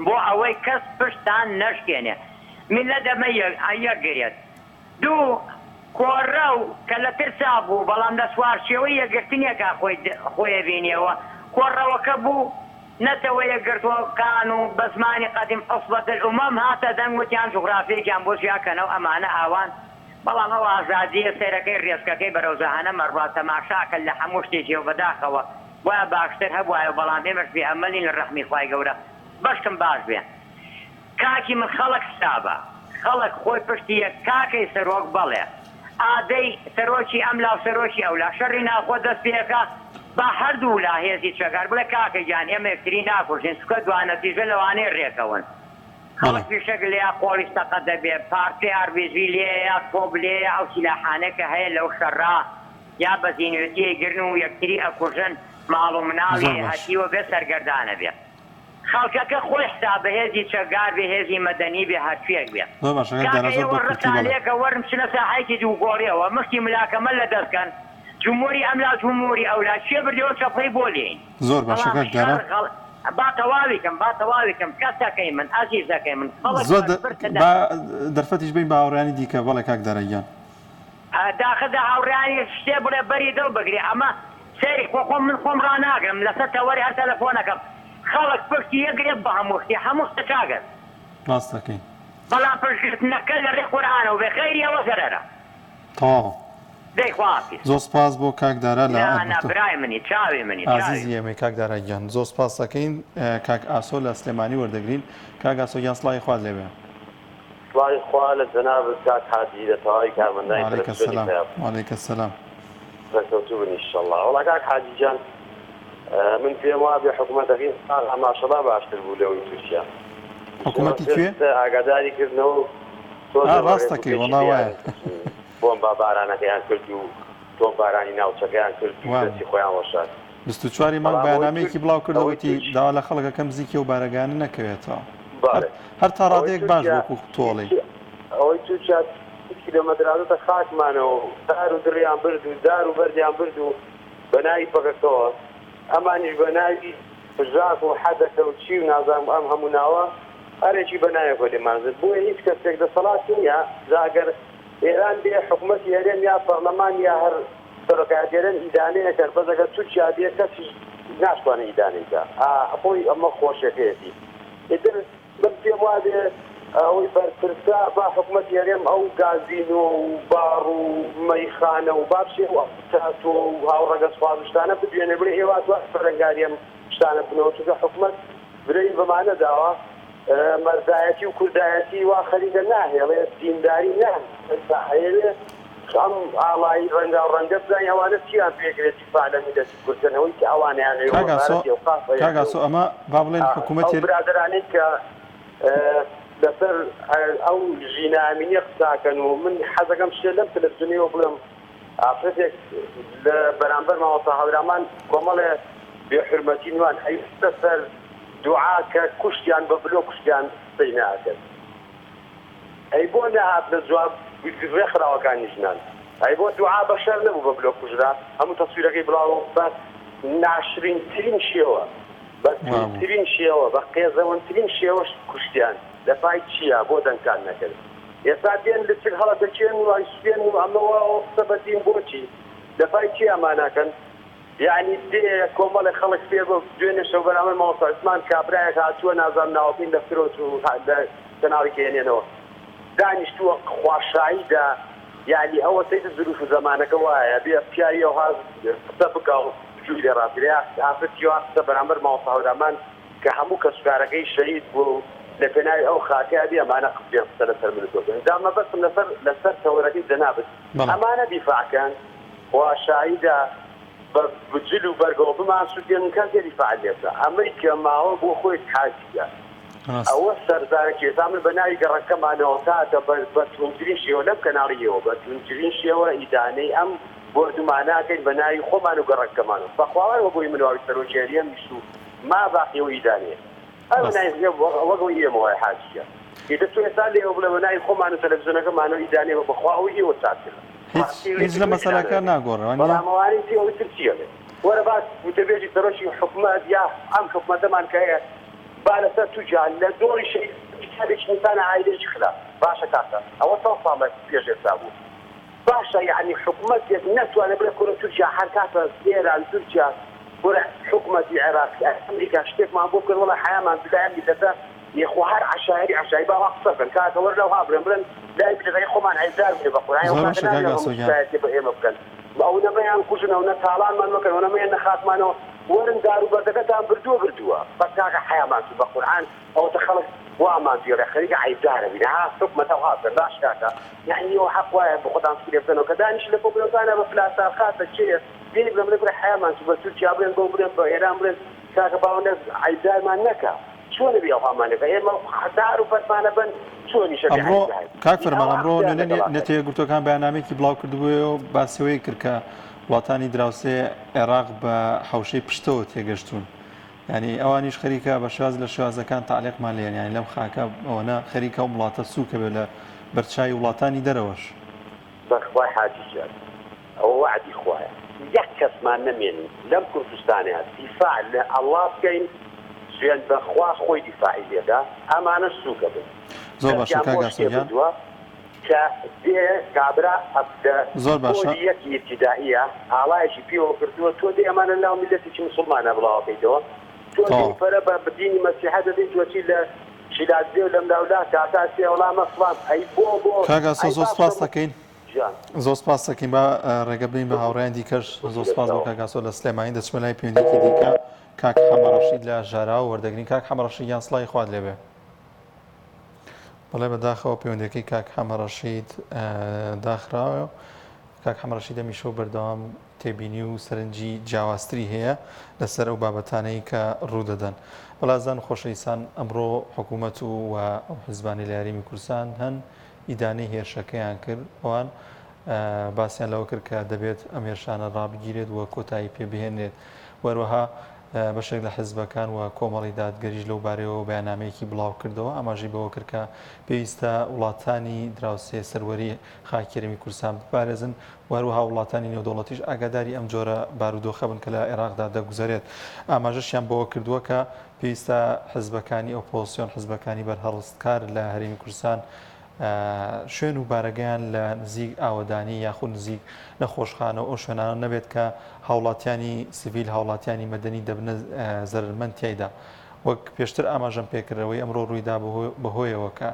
بۆ ئەوەی کەس پشتان نەشکێنێ میلە دەمە یەکگرێت. دوو کۆڕە و کە لە ترسا بوو بەڵام لە سوارچێوەی یەکگرتنیەکە خۆی بینیەوە کۆڕەوەکە بوو نەتەوە یەکگرتوەکان و بە زمانی قەدیم عوسبەت الئومەم هاتە دەنگ وتیان جوغرافیەکیان بۆ ژیاکەنەوە ئەمانە ئاوان بەڵام ئەو ئازادیە سەیرەکەی ڕێزکەکەی بەرەو جەهەنەم مەڕوا تەماشاکە لە هەموو شتێکیەوە بەداخەوە وایە باشتر هەبوایە بەڵام ئێمەش بێئەمەلین لە ڕەحمی خوای گەورە بەشکم باش بێ. کاکی من خەڵک حسابە خەڵک خۆی پشتی یەک کاکەی سەرۆک بەڵێ ئادەی سەرۆکی ئەم لاو سەرۆکی ئەولا شەڕی ناخۆ دەست پێەکە با هەردوو لا هێزی چەکار بڵێ کاکە گیان ئێمە یەکتری ناکوژین سکە دوانەتیژە لەوانەیە ڕێکەون خەڵک پیشەک لێیا قۆڵیستەقە دەبێ پارتی ئاروێژی لێ یا کۆب لێ ئەو سیلاحانەکە هەیە لەو شەڕا یا بە زیینوێتیە گرن و یەکتری ئەکوژن ماڵ و مناڵی هەتیوە بێ سەرگەردانە بێ. خەڵکەکە خۆی حسابە هێزی چەکار بێ هێزی مەدەنی بێ هەرچێک بێ. ڕسالێکە وەرم چنە ساحەیەکی دووگۆڕیەوە مخی ملاکەمە لە دەستکەن جمهوری ئەملا جمهوری ئەولا چێ بردەوە چەپەی بۆ لێین. زۆر باشە کاکدارا با تەواویکەم کەسەکەی من ئازیزەکەی من دەرفەتیش بین بە هاوڕێیانی دیکە بەڵێ کاکدارەیان داخەدا هاوڕێیانی شتێ بڵێ بەری دڵ بگری ئەمە سەیری خۆم من خۆم ڕاناگرم لەسەر تەوەری هەر تەلەفۆنەکەم خەڵک پشتی یەکرێت بە هەمووشتی هەموو شتە چاگەر ڕاستەکەی بەڵام پشتگرتنەکە لە ڕێ قورئانەوە بێ خەیری ئەوە زەرەرە تەواو دەیخوافی زۆر سپاس بۆ کاکدارە لە برای منی چاوی منی عزیزی ئێمەی کاکدارە گیان زۆر سپاس دەکەین کاک ئاسۆ لە سلێمانی وەردەگرین کاک ئاسۆ گیان سڵاوی خوارد لێبێ سڵاوی خوا لە جەنابت کاک حاجی لە تەواوی کارمەندانی وعەلەیکە سەلام ڕێکەوتوو بن ئینشەڵڵا وەڵا کاک حاجی جان من پێم وا بێ حکوومەتەکەی ماشەڵا باشتر بوو لەوەی تووشیان حکوومەتی کوێ ئاگاداری کردنەوە ڕاستەکەی وەڵا وایە بۆم با بارانەکەیان کرد و تۆ بارانی ناوچەکەیان کرد و دەستی خۆیان وەشات 24 مانگ بەیاننامەیەکی بڵاو کردەوەی داوا لە خەڵکەکەم بزیکە و بارەگانە نەکەوێتەوە هەر تا ڕادەیەک باش وەکو تۆڵی ئەوەی تووشات کیلۆمەترانەتە خاکمانەوە دار و دڕیان برد و دار و بەردیان برد و بەناوی پەکەکەوە ئەمانیش بەناوی ژاک و حەدەکە و چی و نازانم ئەم هەموو ناوە هەرێکی بەنایەکۆ لێمانزت بۆیە هیچ کەسێک دەسەڵات نییە زاگەر ئێران بێ حکوومەتی هەرێم یا پەرلەمان یا هەر سەرۆکایەتێرن ئیدانەیەکەن بەزەگە تووچیا بێ کەسی ناتوانێت ئیدانەیکە خۆی ئەمە خۆشەکەیەتی ئیتر من پێم وا بێ ئەوەی بەرپرسا با حکوومەتی هەرێم ئەو گازینۆ و باڕ و مەیخانە و باشێ و تاتۆ و هاوڕەگە سوپاسشتانە بدوێنێ بڵێ ئێوە دوای فەرەنگاریەم شتانە بنەوە چونکە حکوومەت برەی بەمانە داوە مەرزایەتی و کوردایەتی وا خەریکە ناهێڵێ دینداری نهێڵێ ئەم ئاڵایی ڕەنگا و ڕەنگە بزانین ئەوانە چیان پێگرێتی فعلەمی دەستی کوردکردنەوەی کە ئەوانیان کاگاسۆ ئەمە با بڵێن حکوومەتی برادرانەی کە لەسەر ئەو ژینامینی قساکەن و من حەزەکەم شتێ لەم تەلەڤیزیۆنەوە بڵێم ئافرەتێک لە بەرامبەر ماوەسا هەورامان کۆمەڵێ بێحورمەتی نوان هەیستە سەر دوعا کە کوشتیان بە بلۆ کوشتیان قسەی ناکەن ئەی بۆ نەهات لە جواب ڕێکخراوەکانی ژنان ئەی بۆ دوعا بەشەر نەبوو بە بلۆ کوژرا هەموو تەسویرەکەی بڵاو بە ناشرینترین شێوە بەترین شێوە بە قێزەوەنترین شێوەش کوشتیان دەپای چییە بۆ دەنگکان نەکرد ئێستا دێن لە چ هەڵە دەچێن و ئایسوێن و ئەمەوە قسە بەدین بۆچی دەپای چی ئەماناکەن یعنی دێ کۆمەڵی خەڵک پێ بە دوێنێ شەو بەرامبەر ماوەسا عوسمان کابرایەک هاتووە نازانم ناوەبین لە فرۆت و کەناڵی کێنێنەوە دانیشتووە خواشاییدا یعنی ئەوە سەیدە ظروف و زەمانەکە وایە بێ پیاوی ئەو قسە بکە و جووی لێ ڕاستێ ئافرەتی قسە بەرامبەر ماوەسا هەورامان کە هەموو کەسوکارەکەی شەهید بوو لە پێناوی ئەو خاکە بێ ئەمانە قسە قسە لەسەر من تۆ دامە بەسم لەسەر تەوەرەکەی دەنابێت ئەمانە دیفاعکەن خواشاییدا بجل و بەرگەوە بمان سوودێن کەس دیفاع لێتە ئەمەی کە ماوە بۆ خۆی حاجیە ئەوە سەردارێکی ئێستا من بە ناوی گەڕەکەمانەوە تاتە بە تونترین شێوە لەم کەناڵیەوە بە تونترین شێوە ئیدانەی ئەم بردوماناکەین بە ناوی خۆمان و گەڕەکەمانەوە بەخواوەوە بۆی منواوی سەرۆکێریە میش و ما باقیەوە ئیدانەیە وەگەوە ئێمەوەی حاجیە دەتوێت ئێستا لێەوە بڵێ بە ناوی خۆمان و تەلەڤیزیۆنەکەمانەوە ئیدانەوە بەخواوە ئێوە چاکرد هیچ لە مەسەلەکە ناگۆڕەوە بەڵامەوانی پێوەی تر چیە وەرە باس وتەبێژی سەرۆکی حکوومەت یا ئەم حکوومەتەمان کە هەیە با لەسەر توجان لە دۆڕی شەیتابێکی ئینسانە عایلێکی خلا باشە کاتە ئەوە تا ساڵێک پێش ئێستا بوو باشە یعنی حکوومەتێک نەتوانێت بڵێ کورە تورکیا هەر کاتە ئێران تورکیا کورە حکوومەتی عێراق ئەمریکا شتێکمان بۆ کرد وەڵا حیامان بدایان میلەتە یخوا هەر عشایی باوا قسە بکەن کاتە وەرە لەوها برن لای بدەی خۆمان عیزار بێ بە قورآن بە ئێمە بکەن ئەو نەبەیان کوژن ئەو نەتاڵانمان مەکەن ئەو نەمەیان نەخاتمانەوە وەرن دار و بەردەکەتان بردووە بەس کاکە حیامان بە قورآن ئەوتە خەڵک وامان دیێ خەریکە عیزارە بینە ها حکومەتە هاتە باش کاکە یعنی ئەوە حەق وایە بە خۆتان سوورێ بکەنەوە کە دانیش لە کۆبرەکانە بە پلاسا خاتە چێ دێنی بڵێ بڵێ حیامان بە تورکیا بڵێن بۆ بڵێن بە ئێران بڵێن کاکە باوەندە عیزارمان نەکە چۆنە بێ ئەوهامانەکە ئێمە دار و بەرمانە بن چۆنیشە ئەمڕۆ کاک فەرمان ئەمڕۆ نەتەیەکگرتوەکان بەیاننامێکی بڵاو کردبووە و باسیەوەی کرد کە وڵاتانی دراوسێ عێراق بە حەوشەی پشتەوە تێگەشتون ینی ئەوانیش خەریکە بە شواز لە شوازەکان تعلیقمان لێن یانی لەم خاکە ئەوەنە خەریکە و وڵاتە سووکە بێت لە بەرچاوی وڵاتانی دەرەوەش بەخوای حاجیجان ئەوە وعدی خوایە یەک کەسمان نەمێنین لەم کوردستانەیە دیفاع لە ئەڵڵا بکەین سوێن بەخوا خۆی دیفاعی لێدا ئەمانە سووکە بن زۆر باشە کاگاسۆیان کە دێ کابرا زۆر باشە یەکی ابتدائیە ئاڵایەکی پێوە کردووە تۆ دێ ئەمانە ناو میلەتێکی مسڵمانە بڵاوەکەیتەوە تۆ فەرە بە دینی مەسیحە دەبێت توەچی لە شیلاتزێ و لەم داولا کاتاسی وەڵامە فڵان ئەی بۆ کاگاسۆ زۆر سپاس دەکەین زۆر سپاس دەکەین بە ڕێگە بین بە هاوڕێیان دیکەش زۆر سپاس بۆ کاکاسۆ لە سلێمانی دەچمە لای پەیوەندیەکی دیکە کاک حەمەڕەشید لە ژارا و وەردەگرین کاک حەمەڕەشید یان سڵای خوارد لێبێ بەڵێ بەداخەوە پەیوەندیەکەی کاک حەمەڕەشید داخراوە کاک حەمەڕەشید هەمیشە بەردەوام تێبینی و سەرنجی جیاوازتری هەیە لەسەر ئەو بابەتانەی کە ڕوودەدەن بەڵازان خۆشەویستان ئەمڕۆ حکوومەت و حیزبانی لە یاریمی کوردستان هەن ئیدانەی هێرشەکەیان کرد ئەوان باسییان لەوە کرد کە دەبێت ئەم هێرشانە ڕابگیرێت و کۆتایی پێبهێنێت وەروەها بەشێک لە حیزبەکان و کۆمەڵی دادگەریش لەو بارەوە بەیاننامەیەکی بڵاو کردەوە ئاماژەی بەوە کرد کە پێویستە وڵاتانی دراوسێ سەروەری خاکێرەمی کوردستان بپارێزن وەروەها وڵاتانی نێودەوڵەتیش ئاگاداری ئەم جۆرە بارودۆخە بن کە لە عێراقدا دەگوزارێت ئاماژەشیان بەوە کردووە کە پێویستە حیزبەکانی ئۆپۆزیسیۆن حیزبەکانی بەرهەڵستکار لە هەرێمی کوردستان شوێن و بارەگەیان لە نزیک ئاوەدانی یاخود نزیک نەخۆشخانە ئەو شوێنانە نەبێت کە هاوڵاتیانی سیڤیل هاوڵاتیانی مەدەنی دەبنە زەرمەند تایدا وەک پێشتر ئاماژەم پێکردەوەی ئەمڕۆ ڕوویدا بەهۆیەوە کە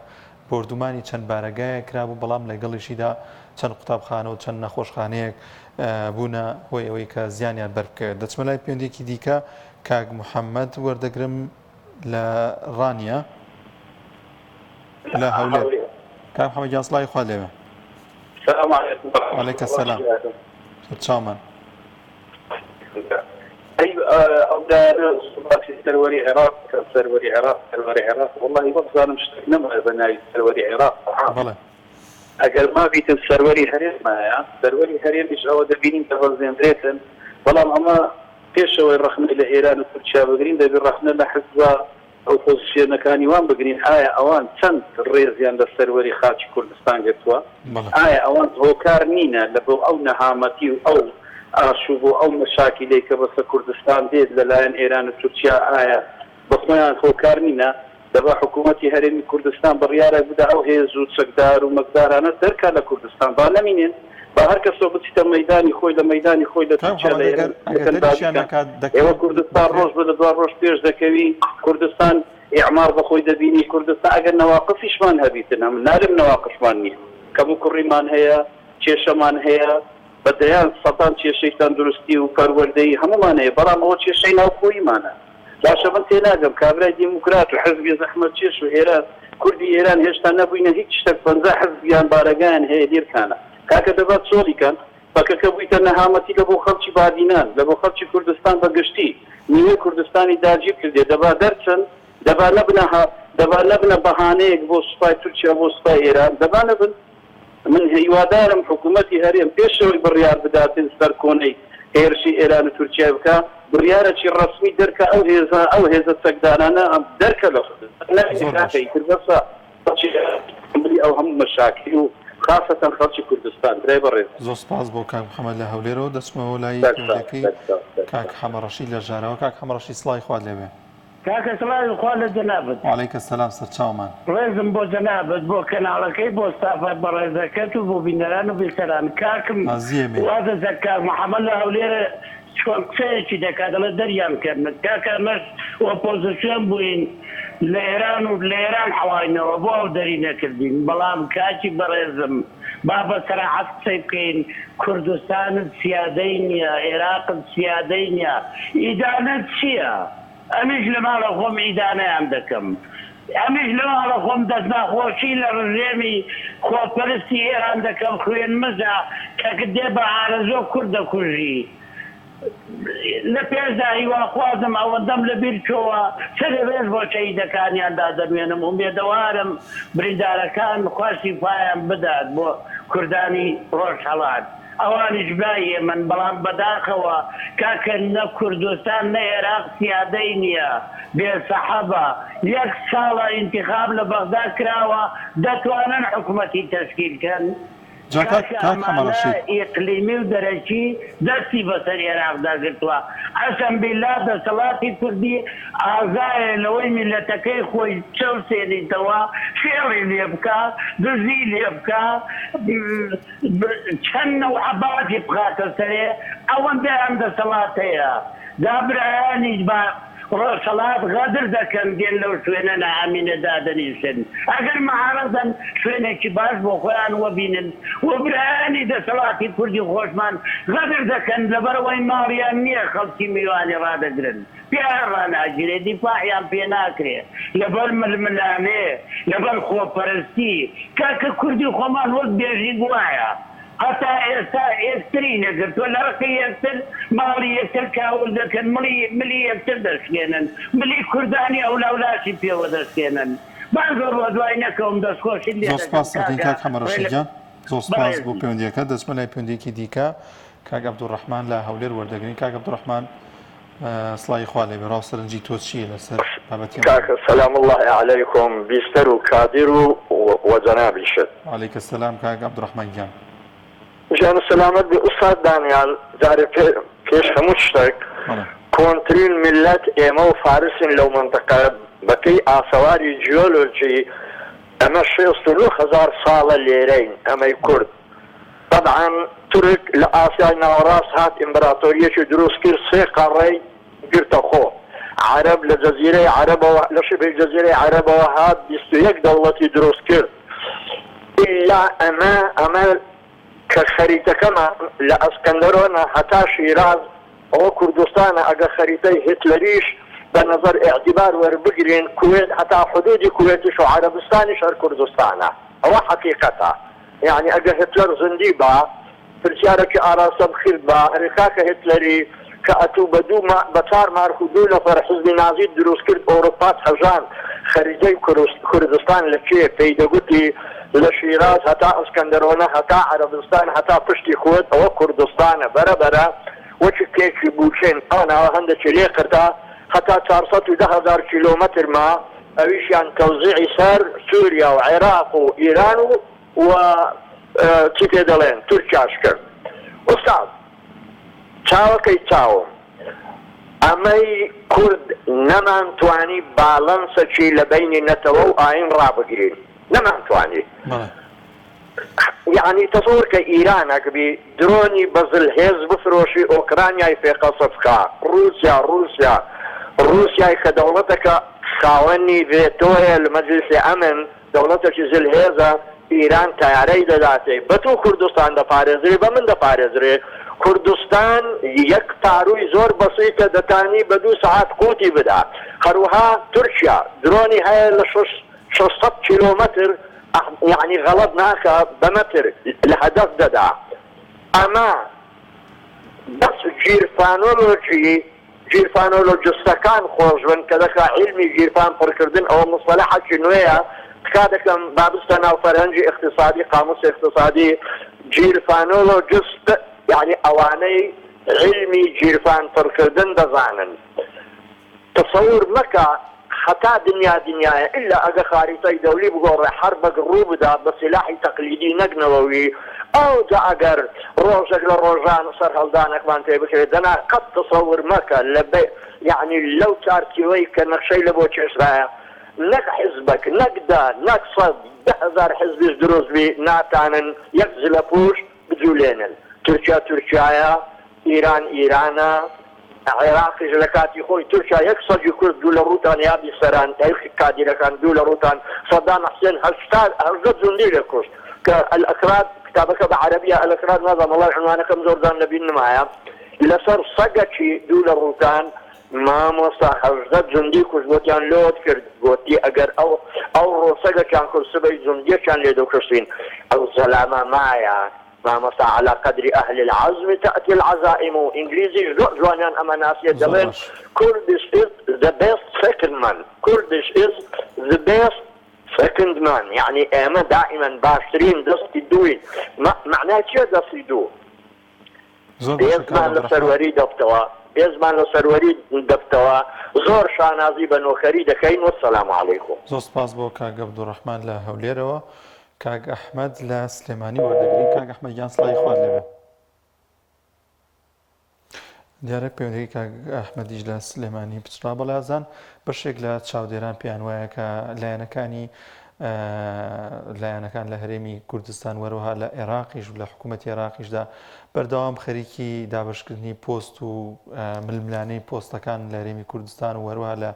بردومانی چەند بارەگایە کرابوو بەڵام لەگەڵیشیدا چەند قوتابخانە و چەند نەخۆشخانەیەک بوونە هۆی ئەوەی کە زیانیان بەربکەوێت دەچمە لای پەیوەندیەکی دیکە کاک محەممەد وەردەگرم لە ڕانیە لە هەولێر کاک محەممەد جان سڵای خوا لێوێ وعەلەیکە سەلام چاومان سەروەری عێراق سەروەری عێراق سەروەری عێراق وەڵڵاهی بەزانم شتێک نەمایە بە ناوی سەروەری عێراق ئەگەر ما بیتن سەروەری هەرێمایە سەروەری هەرێمیش ئەوە دەبینین دەبەزێنرێتن بەڵام ئەمە پێشەوەی ڕەخنەی لە ئێران و تورکیا بگرین دەبێت ڕەخنە لە حزبە ئەو پۆزیسیۆنەکانی وان بگرین ئایا ئەوان چەند ڕێزیان لە سەروەری خاچی کوردستان گرتووە ئایا ئەوان هۆکار نینە لە بۆ ئەو نەهامەتی و ئەو ئاشوب و ئەو مەشاکیلەی کە بەسە کوردستان دێت لەلایەن ئێران و تورکیا ئایا بەخۆیان هۆکار نینە دەبا حکوومەتی هەرێمی کوردستان بڕیارە بدا ئەو هێز و چەکدار و مەکدارانە دەرکا لە کوردستان با نەمینێن با هەر کەسۆ بچیتە مەیدانی خۆی لە مەیدانی خۆی لە تورکیا لە ئێوە کوردستان ڕۆژ بە لە دوار ڕۆژ پێش دەکەوی کوردستان ئیعمار بەخۆی دەبینی کوردستان ئەگەر نەواقفیشمان هەبیتن ئەم نارم نەواقفمان نییە کەم و کوڕیمان هەیە کێشەمان هەیە بەدەیان سەتان کێشەیتان دروستی و پەروەردەی هەمومان هەیە بەڵام ئەوە کێشەی ناوخۆیمانە باشە من تێناگەم کابرای دیموکرات و حزبی زەحمەت چێش و ئێران کوردی ئێران هێشتا نەبووینە هیچ شتێک 50 حزبیان بارەگایان هەیە دیرکانە کاکە دەبات چۆلیکەن بەکەکە بوویتە نەهامەتی لە بۆ خەڵکی بادینان لە بۆ خەڵکی کوردستان بەگشتی نیوەی کوردستانی داگیر کردێ دەبا دەرچن دەبا نەبنە بەهانەیەک بۆ سوپای تورکیا بۆ سوپای ئێران دەبا نەبن من هیوادارم حکوومەتی هەرێم پێشەوەی بڕیار بداتن سەر کۆنەی هێرشی ئێران و تورکیا بکە بڕیارەکی ڕسمی دەرکە ئەو هێزە چەکدارانە دەرکە لە کردبەسە ئەو هەموو مەشاکری و خاصەتەن خەڵکی کوردستان درای بەڕێز زۆر سپاس بۆ کاک محەممەد لە هەولێرەوە دەچمەوە لای پەیوەندیەکەی کاک حەمەڕەشید لە ژارەوە کاک حەمەڕەشید سڵای خوارد لێبێ کاکە سڵاوی خوا لە جەنابەت وعەلەیکە سەلام سەرچاومان ڕێزم بۆ جەنابەت بۆ کەناڵەکەی بۆ ستافەت بەڕێزەکەت و بۆ بینەران و بیسەران کاکم وازە زەکار محەممەد لە هەولێرە چۆن قسەیەکی دەکات دەڵێ دەریان کردن کاکە مەش ئۆپۆزیسیۆن بووین لە ئێران و لە ئێران حەواینەوە بۆ ئەو دەری نەکردین بەڵام کاکی بەڕێزم با بە سەراحەت قسەی بکەین کوردستانت سیادەی نییە عێراقت سیادەی نییە ئیدانەت چییە؟ ئەمیش لە ماڵە خۆم ئیدانەیان دەکەم ئەمیش لە ماڵە خۆم دەست ناخۆشی لە ڕژێمی خۆپەرستی ئێران دەکەم خوێن مزە کە دێ بە ئارەزۆ کورد دەکوژی لە پێشدا هیواخوازم ئەوەندەم لە بیر چۆوە سەرێز بۆ شەهیدەکانیاندا دەمێنم و مێدەوارم بریندارەکان خواستی پایان بدات بۆ کوردانی ڕۆژهەڵات ئەوانیش بایە من بەڵام بەداخەوە کاکە نە کوردستان نە عێراق سیادەی نییە بێسەحەبە 1 ساڵە ئینتیخاب لە بەغدا کراوە دەتوانن حکوومەتی تەشکیلکەن ئیقلیمی و دەرەکی دەستی بەسەر عێراقدا گرتووە ئەسەم بیلا دەسەڵاتی کوردی ئازایە لەوەی میلەتەکەی خۆی چەوسێنیتەوە فێڵی لێ بکە دزی لێ بکە چەند نەو عەباسی بخاتە سەرێ ئەوەندە ئەم دەسەڵات هەیە دابرایانی ڕۆژهڵات غەدر دەکەن دێن لەو شوێنە نائەمینە دادەنیشن ئەگەر مەهارەتەن شوێنێکی باش بۆ خۆیان وەبینن و برایانی دەسەڵاتی کوردی خۆشمان غەدر دەکەن لەبەرەوەی ماڵیان نییە خەڵکی میوانی ڕادەگرن پیان ڕاناگیرێ دیفاعیان پێ ناکرێ لەبەر ململانێ لەبەر خۆپەرستی کاکە کوردی خۆمان وەک بێژی گوایە هەتا ئێستا ئێستری نەگرتووە لە ڕقی یەکتر ماڵی یەکتر کاول دەکەن ملی یەکتر دەشکێنن ملی کوردانی ئەولاولاشی پێوە دەشکێنن با زۆر وە دوای نەکەوم دەستخۆشی زۆر سپاس دەکەین کاک حەمەڕەشیدجان زۆر سپاس بۆ پەیوەندیەکە دەچمە لای پەیوەندیەکی دیکە کاک عەبدوڕەحمان لە هەولێر وەردەگرین کاک عەبدوڕەحمان سڵای خوا لێبێ ڕاوسەرنجی تۆ چییە لەسەر بابەتی کاکە سەلام الله عەلەیکم بیستەر و کادر و جەنابی شت عەلەیکە سەلام کاک عەبدوڕەحمان گیان ژیان و سەلامەت بێ ئوستاد دانیال جارێ پێش هەموو شتێک کۆنترین میلەت ئێمە و فارسین لەو منتەقە بەپێی ئاسەواری جیۆلۆجی ئەمە 69,000 ساڵە لێرەین ئەمەی کورد طبعا تورک لە ئاسیای ناوەڕاست هات ئیمپراتۆریەکی دروست کرد 3 قەڕەی گرتە خۆ عەرەب لە جەزیرەی عەرەبەوە لە شبهی جەزیرەی عەرەبەوە هات 21 دەوڵەتی دروست کرد ئیلا ئەمە کە خەریتەکەمان لە ئەسکەندەرۆنە هەتا شیراز ئەوە کوردستانە ئەگە خەریتەی هتلەریش بە نەزەر ئێعتیبار وەربگرین کوێت هەتا حدودی کوێتیش و عەرەبستانیش هەر کوردستانە ئەوە حەقیقەتە یعنی ئەگە هتلەر زندی بە پرسیارێکی ئاراستە بخیر بە ئەریخاکە هتلەری کە ئەتوو بە 4 مارک و 2 نەفەر حزبی نازی دروست کرد ئەوروپات هەژان خەریتەی کوردستان لەکوێ پێی دەگوتی لە شیراز هەتا ئەسکەندەرۆنە هەتا عەرەبستان هەتا پشتی خۆت ئەوە کوردستانە بەرەبەرە وەکی پێکی بووچێن ئەوە هەندێکی لێ کردە هەتا 410,000 کیلۆمەتر ما ئەویشیان تەوزیعی سەر سووریا و عێراق و ئیران و چی پێ دەڵێن تورکیاش کرد ئوستاد چاوەکەی چاوم ئەمەی کورد نەمانتوانی باڵەنسەکی لە بینی نەتەوە و ئاین ڕابگرین نەمانتوانی یعنی تەسەوڕکە ئیرانێک بی درۆنی بەزلهێز بفرۆشی ئۆکرانیای پێقەسە بکا رووسیای کە دەوڵەتەکە خاوەنی ڤێتۆیە لە مەجلیسی ئەمن دەوڵەتێکی زلهێزە ئیران تیارەی دەداتێ بەتوو کوردستان دەپارێزرێ بە من دەپارێزرێ کوردستان یەک تاروی زۆر بەسیتە دەتانی بە 2 سەعات قوتی بدا هەروەها تورکیا درۆنی هەیە لە 600 کیلۆمەتر یعنی غەڵەت ناکە بە مەتر لە هەدەف دەدا ئەمە بەس گیرفانۆلۆجستەکان خۆش بن کە دەکا علمی گیرفان پڕکردن ئەوە مصطلحێکی نوێیە تکا دەکەم بابستە ناو فەرهەنگی اقتصادی قاموس اقتصادی گیرفانۆلۆجست یعنی ئەوانەی علمی گیرفان پڕکردن دەزانن تەسەور مەکە حتا دنیایە ئللا ئەگە خاریتەی دەولی بگۆڕێ حربەك ڕوو بدا بە سلاحی تەقلیدی نەکنەوەوی ئەو جا ئەگەر ڕۆژێک لە ڕۆژان سەر هەڵدانێکمان پێ بکرێت دەنا قەت تەسەور مەکە لە یعنی لەو چارتیوەی کە نەخشەی لە بۆ چێشرایە نەک حزبك نەکدا نەک 100,000 حزبیش دروست بی ناتانن یەک زلە پوش بجوولێنن تورکیایە ئیران ئیرانە عێراقیش لە کاتی خۆی تورکیا 100 کورد دوو لە ڕووتان یابی سەران تاریخی کادیرەکان دوو لە ڕووتان سەدام حوسێن 80 جوندی لێ کوشت کە ئەلئەکراد کتابەکە بە عەرەبیە ئەلئەکراد نازانم وەڵای عنوانەکەم زۆرجان لەبین نمایە لەسەر سەگەکی دوو لە ڕووتان مامۆستا 80 جوندی کوشت گوتیان لۆت کرد گوتی ئەگەر ئەو ڕۆسەگەکیان کورد سبەی جوندیەکیان لێ دەکوشتین ئەو زەلامە مایە مامۆستا على قدر أهل العزم تأتي العزائم إنجليزي جوانيان أما ناسية دلين Kurdish is the best second man Kurdish is the best second man يعني أما دائما باشرين دستي دوين معناه شيء دستي دو بيزمان لسروري دفتوا زور شانازي بنوخري دكين والسلام عليكم زور سپاس بۆ کاک عەبدوڕەحمان لە هەولێرەوە کاک ئەحمەد لە سلێمانی وەردەگرین کاک ئەحمەد گیان سڵای خوارد لێبێ دیارە پەیوەندیی کاک ئەحمەدیش لە سلێمانی پچڕا بەڵازان بەشێک لە چاودێران پێیان وایە کە لایەنەکانی لایەنەکان لە هەرێمی کوردستان وەروەها لە عێراقیش و لە حکوومەتی عێراقیشدا بەردەوام خەریکی دابشکردنی پۆست و ململانەی پۆستەکان لە هەرێمی کوردستان و وەروەها لە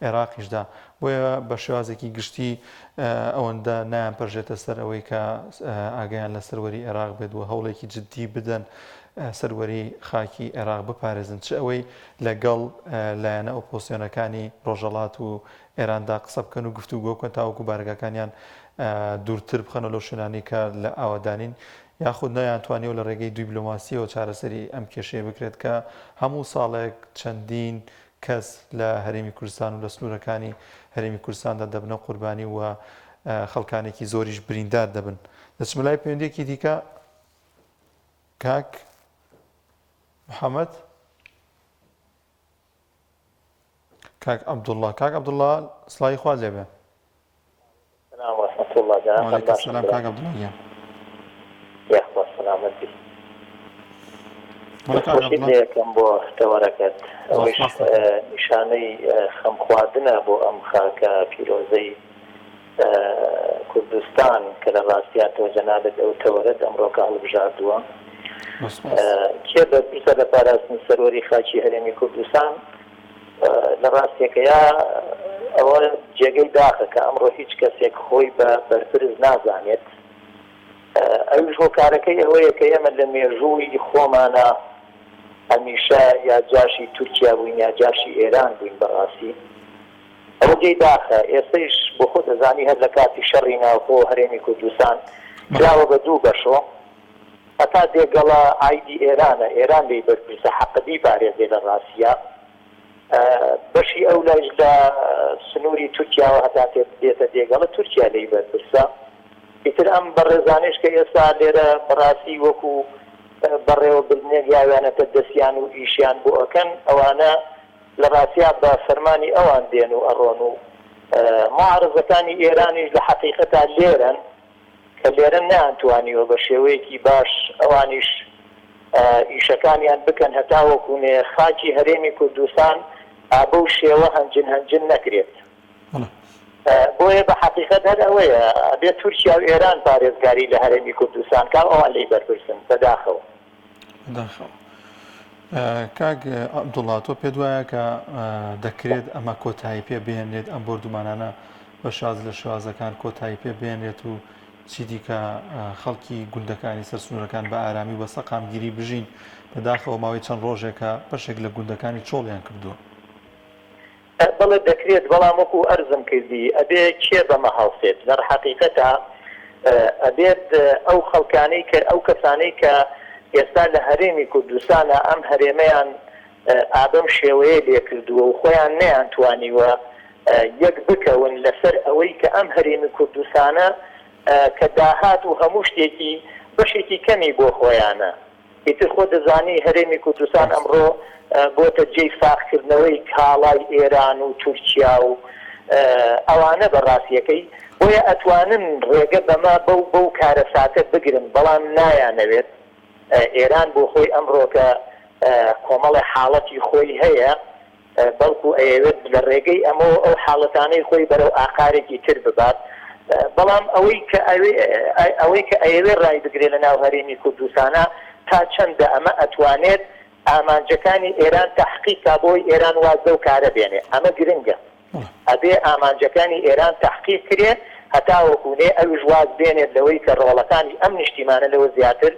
عێراقیشدا بۆیە بە شێوازێکی گشتی ئەوەندە نایانپەرژێتە سەر ئەوەی کە ئاگایان لە سەروەری عێراق بێت و هەوڵێکی جددی بدەن سەروەری خاکی عێراق بپارێزن چ ئەوەی لەگەڵ لایەنە ئۆپۆزیسیۆنەکانی ڕۆژهەڵات و ئێراندا قسە بکەن و گفتوگۆ بکەن تاوەکو بارگاکانیان دوورتر بخەنەوە لەو شوێنانی کە لە ئاوادانین یاخود نەیانتوانێت و لە ڕێگەی دیبلۆماسیەوە چارەسەری ئەم کێشەیە بکرێت کە هەموو ساڵێک چەندین کەس لە هەرێمی کوردستان و لە سنوورەکانی هەرێمی کوردستاندا دەبنە قوربانی و خەڵکانێکی زۆریش بریندار دەبن. دەچمە لای پەیوەندیەکی دیکە کاک محەممەد کاک عەبدوڵڵا. کاک عەبدوڵڵا سڵاوی خوا لێبێ. سلام کاک عەبدوڵڵا. خۆشیەکەم بۆ تەوەرەکەت ئەوش نیشانەی خەمخواردنە بۆ ئەم خاکە پیرۆزەی کوردستان کە لە ڕاستیاتەوە جەنابەت ئەو تەوەرەت ئەمڕۆکە هەڵبژاردووە کێ بەرپرسە لە پاراستنی سەروەری خاکی هەرێمی کوردستان لە ڕاستیەکەیە ئەوە جێگەی داخە کە ئەمڕۆ هیچ کەسێک خۆی بە بەرپرس نازانێت ئەوش هۆکارەکەی ئەوەیە کە ئێمە لە مێژووی خۆمانە هەمیشە یا جاشی تورکیا بووین یا جاشی ئێران بووین بەڕاستی ئەوە جێی داخە ئێستش بۆ خۆ دەزانی هەر لە کاتی شەڕی ناوخۆ هەرێمی کوردستان کراوە بە دوو بەشۆ هەتا دێگەڵە ئایدی ئێرانە ئێران لێی بەرپرسە حەقەدی پارێزێ لە ڕاستیە بەشی ئەو لەش لە سنووری تورکیاوە هەتا دێتە دێگەڵە تورکیا لێی بەرپرسە ئیتر ئەم بەڕێزانش کە ئێستا لێرە بەڕاستی وەکو بەڕێوە بردنێک یاویانەکە دەستیان و ئیشیان بۆ ئەەکەن ئەوانە لە ڕاستیا بە فەرمانی ئەوان دێن و ئەڕۆن و معارزەکانی ئێرانیش لە حەقیقەتا لێرن کە لێرە نەیانتوانیوە بە شێوەیەکی باش ئەوانیش ئیشەکانیان بکەن هەتا وەکوونێ خاکی هەرێمی کوردستان بەو شێوە هەنجن نەکرێت بۆیە بە حەقیقەت هەر ئەوەیە ئەبێت تورکیا و ئێران پارێزگاری لە هەرێمی کوردستان کا ئەوان لێی بەرپرسن بەداخەوە. کاک عەبدوڵڵا تۆ پێت وایە کە دەکرێت ئەمە کۆتایی پێ بهێنرێت ئەم بردومانانە بە شاز لە شوازەکان کۆتایی پێ بهێنرێت و چی دیکە خەڵکی گوندەکانی سەر سنوورەکان بە ئارامی و بە سەقامگیری بژین بەداخەوە ماوەی چەند ڕۆژێکە بەشێک لە گوندەکانی چۆڵیان کردووە. بەڵێ دەکرێت بەڵام وەکو ئەرزم کردی ئەبێ کێ بەمە هەڵسێت لە حەقیقەتە ئەبێت ئەو خەڵکانەی کە ئەو کەسانەی کە ئێستا لە هەرێمی کوردستانە ئەم هەرێمەیان ئابەم شێوەیە لێ کردووە و خۆیان نەیانتوانیوە یەک بکەون لەسەر ئەوەی کە ئەم هەرێمی کوردستانە کە داهات و هەموو شتێکی بەشێکی کەمی بۆ خۆیانە ئیتر خۆ دەزانی هەرێمی کوردستان ئەمڕۆ بۆتە جێی فاخکردنەوەی کاڵای ئێران و تورکیا و ئەوانە بەڕاستیەکەی بۆیە ئەتوانن ڕێگە بەمە بەو کارە ساتە بگرن بەڵام نایانەوێت ئێران بۆ خۆی ئەمڕۆکە کۆمەڵی حاڵەتی خۆی هەیە بەڵکو ئەوێت لە ڕێگەی ئەمە ئەو حاڵەتانەی خۆی بەرەو ئاقارێکی تر ببات بەڵام ئەوەی کە ئەوێ ڕای بگرێت لە ناو هەرێمی کوردستانە تا چەندە ئەمە ئەتوانێت ئامانجەکانی ئێران تەحقیقا بۆی ئێران وازدە و کارە بێنێ ئەمە گرنگە ئەبێ ئامانجەکانی ئێران تەحقیق کرێت هەتا وەکوونێ ئەویش واز بێنێت لەوەی کە ڕۆڵەکانی ئەم نیشتیمانە لەوە زیاتر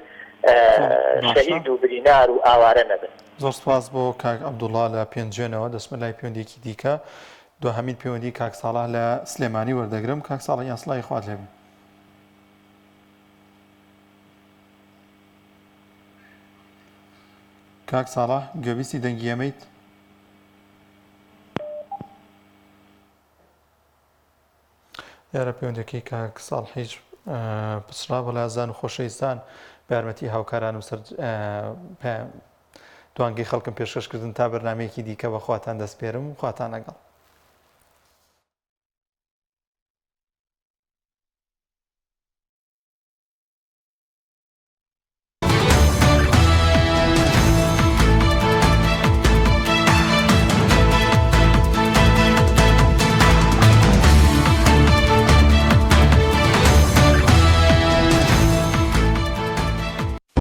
شەهید و برینار و ئاوارە نەبن. زۆر سپاس بۆ کاک عەبدوڵڵا لە پێنجێنەوە دەچمە لای پەیوەندێکی دیکە دوهەمین پەیوەندی کاک ساڵح لە سلێمانی وەردەگرم. کاک ساڵح یان سڵاوی خوات لێبێ. کاک ساڵح گوێویستی دەنگی ئەمەیت؟ یارە پەیوەندەکەی کاک ساڵحیش پچڕا بەڵای ئازان و خۆشەویستان بە یارمەتی هاوکاران و سەر دوانگەی خەڵکم پێشکەشکردن تا بەرنامەیەکی دیکە بە خواتان دەست پێرم و خواتان لەگەڵ.